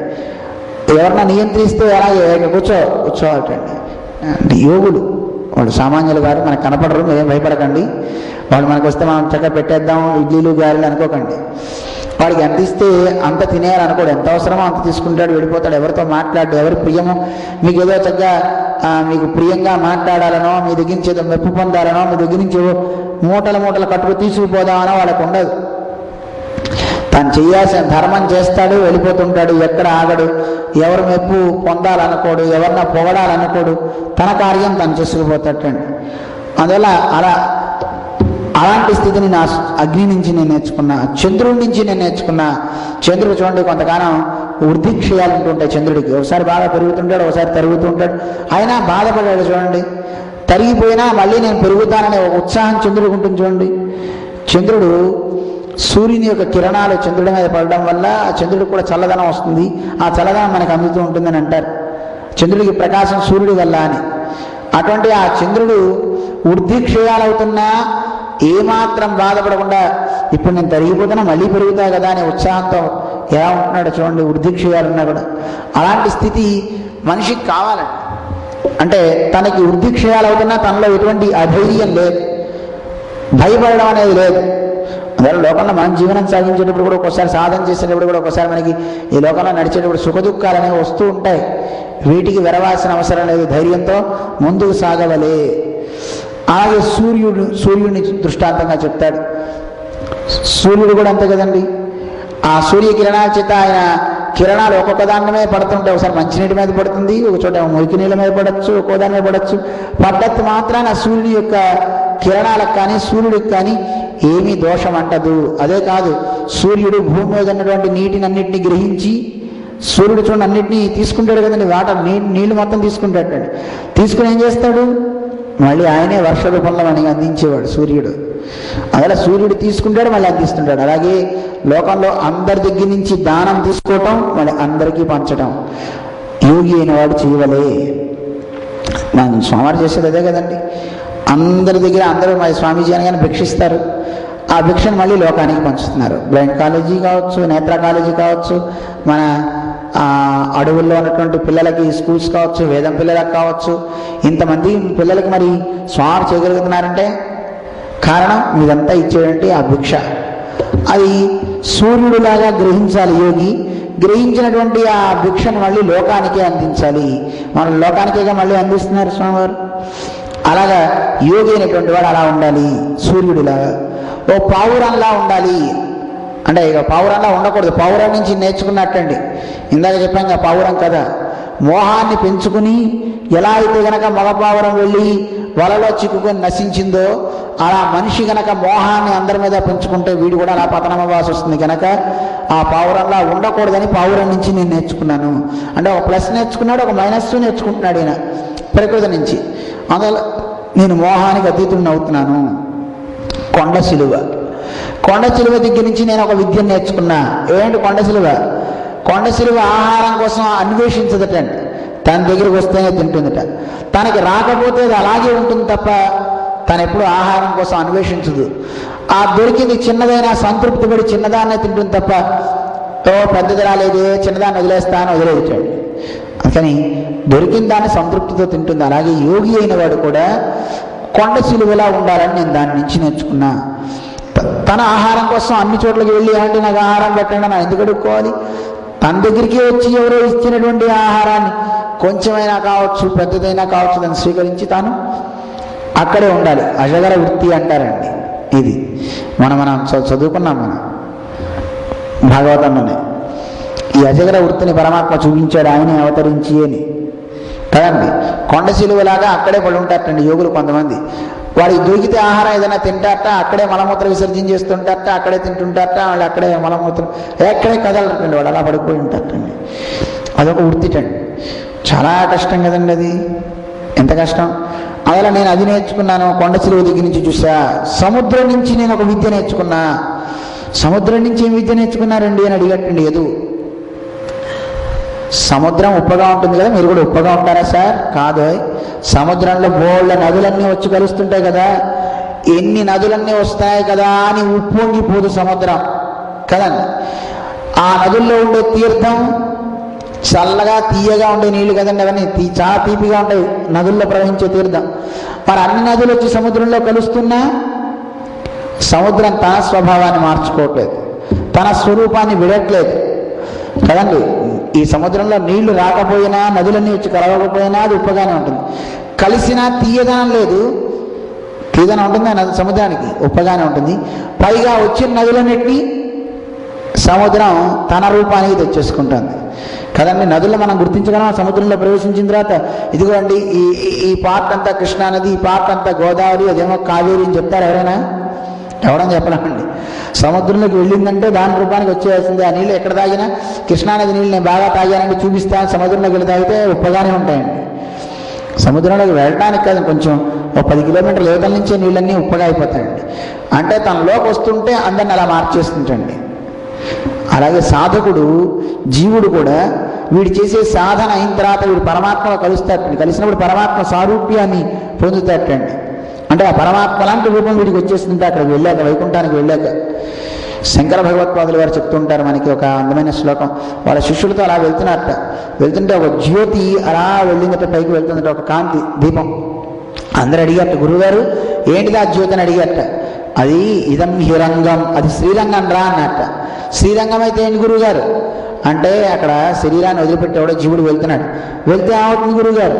ఎవరన్నా నియంత్రిస్తే అలాగే కూర్చోవాలటండి. అంటే యోగులు వాళ్ళు సామాన్యులు గారు మనకు కనపడరు, మీరేం భయపడకండి. వాళ్ళు మనకు వస్తే మనం చక్కగా పెట్టేద్దాం ఇడ్లీలు గారెలు అనుకోకండి. వాడికి ఎంత ఇస్తే అంత తినేయాలనుకోడు. ఎంత అవసరమో అంత తీసుకుంటాడు, వెళ్ళిపోతాడు. ఎవరితో మాట్లాడు, ఎవరి ప్రియమో మీకు ఏదో చక్కగా మీకు ప్రియంగా మాట్లాడాలనో, మీ దగ్గర నుంచి ఏదో మెప్పు పొందాలనో, మీ దగ్గర నుంచి మూటలు కట్టుకు తీసుకుపోదామనో వాళ్ళకు ఉండదు. తను చేయాల్సిన ధర్మం చేస్తాడు, వెళ్ళిపోతుంటాడు, ఎక్కడ ఆగడు, ఎవరు మెప్పు పొందాలనుకోడు, ఎవరిన పొగడాలనుకోడు, తన కార్యం తను చేసుకుపోతాడండి. అందువల్ల అలాంటి స్థితిని నా అగ్ని నుంచి నేను నేర్చుకున్నా, చంద్రుడి నుంచి నేను నేర్చుకున్నా. చంద్రుడు చూడండి కొంతకాలం వృద్ధిక్షయాలు ఉంటుంటాయి చంద్రుడికి, ఒకసారి బాగా పెరుగుతుంటాడు, ఒకసారి తరుగుతూ ఉంటాడు, అయినా బాధపడాడు చూడండి. తరిగిపోయినా మళ్ళీ నేను పెరుగుతాననే ఒక ఉత్సాహం చంద్రుడికి ఉంటుంది చూడండి. చంద్రుడు సూర్యుని యొక్క కిరణాలు చంద్రుడి మీద పడడం వల్ల ఆ చంద్రుడికి కూడా చల్లదనం వస్తుంది, ఆ చల్లదనం మనకు అందుతూ ఉంటుందని అంటారు. చంద్రుడికి ప్రకాశం సూర్యుడి వల్ల అని. అటువంటి ఆ చంద్రుడు వృద్ధిక్షయాలవుతున్నా ఏమాత్రం బాధపడకుండా ఇప్పుడు నేను తరిగిపోతున్నా మళ్ళీ పెరుగుతా కదా అనే ఉత్సాహంతో ఎలా ఉంటున్నాడు చూడండి, వృద్ధిక్షయాలున్నా కూడా. అలాంటి స్థితి మనిషికి కావాలండి. అంటే తనకి వృద్ధిక్షయాలు అవుతున్నా తనలో ఎటువంటి అధైర్యం లేదు, భయపడడం అనేది లేదు. అందువల్ల లోకంలో మనం జీవనం సాగించేటప్పుడు కూడా ఒక్కోసారి సాధన చేసేటప్పుడు కూడా ఒక్కోసారి మనకి ఈ లోకంలో నడిచేటప్పుడు సుఖ దుఃఖాలు అనేవి వస్తూ ఉంటాయి. వీటికి వెరవాల్సిన అవసరం లేదు, ధైర్యంతో ముందుకు సాగవలే. అలాగే సూర్యుడిని దృష్టాంతంగా చెప్తాడు. సూర్యుడు కూడా అంతే కదండి. ఆ సూర్య కిరణాల చేత ఆయన కిరణాలు ఒక్కొక్క దాని మీద పడుతుంటాయి. ఒకసారి మంచినీటి మీద పడుతుంది, ఒక చోట మురికి నీళ్ళ మీద పడవచ్చు, ఒక్కో దాని మీద పడవచ్చు. పడ్డత్తు మాత్రాన సూర్యుడి యొక్క కిరణాలకు కానీ సూర్యుడికి కానీ ఏమీ దోషం అంటదు. అదే కాదు, సూర్యుడు భూమి మీద ఉన్నటువంటి నీటిని అన్నింటినీ గ్రహించి, సూర్యుడు చూడండి అన్నింటినీ తీసుకుంటాడు కదండి, వాటర్ నీళ్లు మొత్తం తీసుకుంటాడు. తీసుకుని ఏం చేస్తాడు, మళ్ళీ ఆయనే వర్ష రూపంలో మనకి అందించేవాడు సూర్యుడు. అలా సూర్యుడు తీసుకుంటాడు మళ్ళీ అందిస్తుంటాడు. అలాగే లోకంలో అందరి దగ్గర నుంచి దానం తీసుకోవటం మళ్ళీ అందరికీ పంచడం యోగి అయిన వాడు చేయవలే. మనం స్వామి చేసేది అదే కదండి. అందరి దగ్గర అందరూ మరి స్వామీజీ అనగానే భిక్షిస్తారు, ఆ భిక్షను మళ్ళీ లోకానికి పంచుతున్నారు. బ్లైండ్ కాలేజీ కావచ్చు, నేత్ర కాలేజీ కావచ్చు, మన అడవుల్లో ఉన్నటువంటి పిల్లలకి స్కూల్స్ కావచ్చు, వేదం పిల్లలకు కావచ్చు, ఇంతమంది పిల్లలకి మరి స్వామి చేయగలుగుతున్నారంటే కారణం ఇదంతా ఇచ్చేటంటే ఆ భిక్ష. అది సూర్యుడిలాగా గ్రహించాలి యోగి. గ్రహించినటువంటి ఆ భిక్షను మళ్ళీ లోకానికే అందించాలి. మన లోకానికేగా మళ్ళీ అందిస్తున్నారు స్వామివారు. అలాగా యోగి అయినటువంటి వాడు అలా ఉండాలి, సూర్యుడిలాగా. ఓ పావురంలా ఉండాలి. అంటే ఇక పావురంలా ఉండకూడదు, పావురం నుంచి నేర్చుకున్నట్టండి. ఇందాక చెప్పాం కదా పావురం కదా, మోహాన్ని పెంచుకుని ఎలా అయితే గనక మగ పావురం వెళ్ళి వలలో చిక్కుకొని నశించిందో అలా మనిషి గనక మోహాన్ని అందరి మీద పెంచుకుంటే వీడు కూడా అలా పతనమవ్వాల్సి వస్తుంది. కనుక ఆ పావురంలా ఉండకూడదని పావురం నుంచి నేను నేర్చుకున్నాను. అంటే ఒక ప్లస్ నేర్చుకున్నాడు, ఒక మైనస్ నేర్చుకుంటున్నాడు ఈయన ప్రకృతి నుంచి. అందువల్ల నేను మోహానికి అతీతుడిని అవుతున్నాను. కొండ సిలువ దగ్గర నుంచి నేను ఒక విద్యను నేర్చుకున్నా. ఏంటి కొండ సిలువ ఆహారం కోసం అన్వేషించదటండి, తన దగ్గరికి వస్తేనే తింటుందట. తనకి రాకపోతే అది అలాగే ఉంటుంది తప్ప తను ఎప్పుడు ఆహారం కోసం అన్వేషించదు. ఆ దొరికింది చిన్నదైనా సంతృప్తి పడి చిన్నదాన్నే తింటుంది తప్ప పెద్దది రాలేదే చిన్నదాన్ని వదిలేస్తాను వదిలేచాడు. అందుకని దొరికిన దాన్ని సంతృప్తితో తింటుంది. అలాగే యోగి అయిన వాడు కూడా కొండ సిలువలా ఉండాలని నేను దాని నుంచి నేర్చుకున్నా. తన ఆహారం కోసం అన్ని చోట్లకి వెళ్ళి అంటే నాకు ఆహారం పెట్టండి నా ఎందుకు అడుక్కోవాలి? తన దగ్గరికి వచ్చి ఎవరో ఇచ్చినటువంటి ఆహారాన్ని కొంచెమైనా కావచ్చు పెద్దదైనా కావచ్చు దాన్ని స్వీకరించి తాను అక్కడే ఉండాలి. అజగర వృత్తి అంటారండి. ఇది మనం చదువుకున్నాం మనం భాగవతంలోనే. ఈ అజగర వృత్తిని పరమాత్మ చూపించాడు ఆయనే అవతరించి అని కదండి. కొండ సిలువలాగా అక్కడే పడి ఉంటారటండి యోగులు కొంతమంది. వాడికి దొరికితే ఆహారం ఏదైనా తింటారట, అక్కడే మలమూత్ర విసర్జన చేస్తుంటారట, అక్కడే తింటుంటారట, వాళ్ళు అక్కడే మలమూత్రం ఎక్కడే కదలటండి, వాడు అలా పడిపోయి ఉంటారటండి. అదొక వృత్తిటండి. చాలా కష్టం కదండి అది, ఎంత కష్టం. అలా నేను అది నేర్చుకున్నాను. కొండ సిలువ దగ్గర నుంచి చూసా. సముద్రం నుంచి నేను ఒక విద్య నేర్చుకున్నా. సముద్రం నుంచి ఏం విద్య నేర్చుకున్నారండి అని అడిగట్టండి ఎదు. సముద్రం ఉప్పగా ఉంటుంది కదా, మీరు కూడా ఉప్పగా ఉంటారా సార్? కాదు, సముద్రంలో బోళ్ళ నదులన్నీ వచ్చి కలుస్తుంటాయి కదా, ఎన్ని నదులన్నీ వస్తాయి కదా అని ఉప్పొంగిపోదు సముద్రం కదండి. ఆ నదుల్లో ఉండే తీర్థం చల్లగా తీయగా ఉండే నీళ్లు కదండి, అవన్నీ చాలా తీపిగా ఉంటాయి నదుల్లో ప్రవహించే తీర్థం. మరి అన్ని నదులు వచ్చి సముద్రంలో కలుస్తున్నా సముద్రం తన స్వభావాన్ని మార్చుకోవట్లేదు, తన స్వరూపాన్ని విడట్లేదు కదండి. ఈ సముద్రంలో నీళ్లు రాకపోయినా నదులన్నీ వచ్చి కలవకపోయినా అది ఉప్పగానే ఉంటుంది. కలిసినా తీయదనం లేదు, తీయదనం ఉంటుంది నది సముద్రానికి, ఉప్పగానే ఉంటుంది. పైగా వచ్చిన నదులన్నిటినీ సముద్రం తన రూపానికి తెచ్చేసుకుంటుంది కదండి. నదుల్లో మనం గుర్తించగలం. సముద్రంలో ప్రవేశించిన తర్వాత ఇదిగోండి ఈ పార్ట్ అంతా కృష్ణానది, ఈ పార్ట్ అంతా గోదావరి, అదేమో కావేరి అని చెప్తారు ఎవరైనా? ఎవడని చెప్పలేమండి. సముద్రంలోకి వెళ్ళిందంటే దాని రూపానికి వచ్చేయాల్సిందే. ఆ నీళ్ళు ఎక్కడ తాగినా కృష్ణానది నీళ్ళు నేను బాగా తాగానండి చూపిస్తాను, సముద్రంలోకి వెళ్ళి తాగితే ఉప్పగానే ఉంటాయండి. సముద్రంలోకి వెళ్ళడానికి కాదు, కొంచెం ఒక 10 కిలోమీటర్ల యువతల నుంచే నీళ్ళన్నీ ఉప్పగా అయిపోతాయండి. అంటే తనలోకి వస్తుంటే అందరిని అలా మార్చేస్తుంటండి. అలాగే సాధకుడు జీవుడు కూడా వీడు చేసే సాధన అయిన తర్వాత వీడు పరమాత్మలో కలుస్తాడండి. కలిసినప్పుడు పరమాత్మ సారూప్యాన్ని పొందుతాడండి. అంటే ఆ పరమాత్మ లాంటి రూపం వీడికి వచ్చేస్తుంటే అక్కడికి వెళ్ళాక, వైకుంఠానికి వెళ్ళాక. శంకర భగవత్పాదులు వారు చెప్తుంటారు మనకి ఒక అందమైన శ్లోకం. వాళ్ళ శిష్యులతో అలా వెళ్తున్నట్ట, వెళ్తుంటే ఒక జ్యోతి అలా వెళ్ళిందట, పైకి వెళ్తుందట, ఒక కాంతి దీపం. అందరు అడిగారట, గురువుగారు ఏంటిది ఆ జ్యోతి అని అడిగారట. అది ఇదం హిరంగం, అది శ్రీరంగం రా అన్నట్ట. శ్రీరంగం అయితే ఏంటి గురువుగారు అంటే, అక్కడ శరీరాన్ని వదిలిపెట్టేవాడో జీవుడు వెళ్తున్నాడు. వెళ్తే ఏమవుతుంది గురువుగారు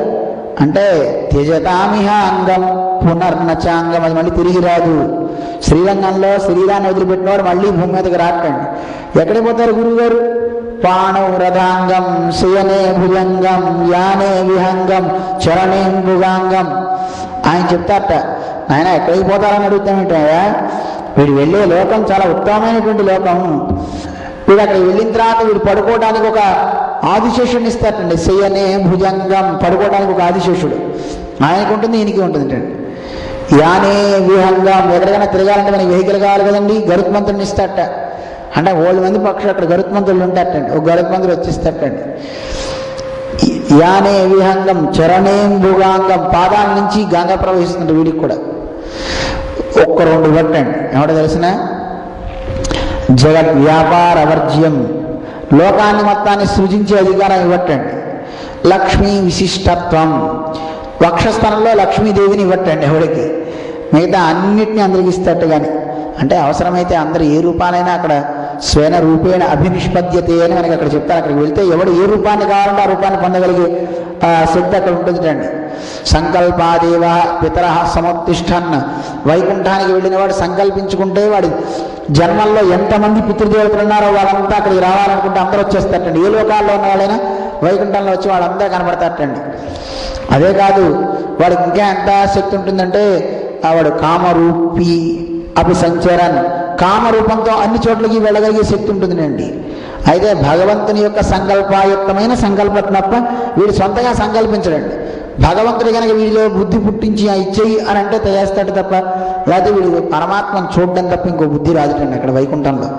అంటే, త్యజతామిహ అంగం పునర్నచాంగం, అది మళ్ళీ తిరిగి రాదు. శ్రీరంగంలో శరీరాన్ని వదిలిపెట్టినవాడు మళ్ళీ భూమి మీదకి రాకండి. ఎక్కడికి పోతారు గురువుగారు? పాణౌ రథాంగం శయనే భుజంగం యానే విహంగం చరణే భుగాంగం. ఆయన చెప్తారట, ఆయన ఎక్కడికి పోతారని అడుగుతామేంటయా? వీడు వెళ్ళే లోకం చాలా ఉత్తమమైనటువంటి లోకం. వీడు అక్కడికి వెళ్ళిన తర్వాత వీడు పడుకోవడానికి ఒక ఆదిశేషుడిని ఇస్తారండి. శయనే భుజంగం, పడుకోవడానికి ఒక ఆదిశేషుడు ఆయనకు ఉంటుంది, ఈయనకి ఉంటుంది. యానే విహంగం, ఎక్కడికైనా తిరగాలంటే మనకి వెహికల్ కావాలి కదండి, గరుత్మంతుడిని ఇస్తారట. అంటే 7 మంది పక్షులు అక్కడ గరుత్మంతులు ఉంటారటండి, ఒక గరుత్మంతుడు వచ్చిస్తారటండి. యానే విహంగం చరణేం భుగాంగం, పాదాల నుంచి గంగ ప్రవహిస్తుంది వీడికి కూడా. ఒక్క 2 పట్టండి. ఏమిటో తెలిసిన? జగత్ వ్యాపార వర్జ్యం, లోకాన్ని మొత్తాన్ని సృజించే అధికారం ఇవ్వటండి. లక్ష్మీ విశిష్టత్వం, వక్షస్థలంలో లక్ష్మీదేవిని ఇవ్వటండి ఎవడికి. మిగతా అన్నిటినీ అందరికి ఇస్తట్టు. కానీ అంటే అవసరమైతే అందరు ఏ రూపానైనా అక్కడ స్వేన రూపేణ అభినిష్పద్యతే అని మనకి అక్కడ చెప్తారు. అక్కడికి వెళ్తే ఎవడు ఏ రూపాన్ని కావాలంటే ఆ రూపాన్ని పొందగలిగే శక్తి అక్కడ ఉంటుందండి. సంకల్పాదేవ పితర సముత్తిష్టన్, వైకుంఠానికి వెళ్ళిన వాడు సంకల్పించుకుంటే వాడి జన్మల్లో ఎంతమంది పితృదేవతలు ఉన్నారో వాళ్ళంతా అక్కడికి రావాలనుకుంటే అందరూ వచ్చేస్తారటండి. ఏ లోకాల్లో ఉన్న వాళ్ళైనా వైకుంఠంలో వచ్చి వాళ్ళంతా కనబడతారటండి. అదే కాదు, వాడికి ఇంకా ఎంత శక్తి ఉంటుందంటే వాడు కామరూపి అభిసంచరన్, కామరూపంతో అన్ని చోట్లకి వెళ్ళగలిగే శక్తి ఉంటుందండి. అయితే భగవంతుని యొక్క సంకల్పాయుక్తమైన సంకల్పం తప్ప వీడు సొంతంగా సంకల్పించడండి. భగవంతుడు కనుక వీడిలో బుద్ధి పుట్టించి ఇచ్చేయి అని అంటే చేస్తాడు తప్ప, లేకపోతే వీడు పరమాత్మను చూడడం తప్ప ఇంకో బుద్ధి రాదుటండి అక్కడ వైకుంఠంలో.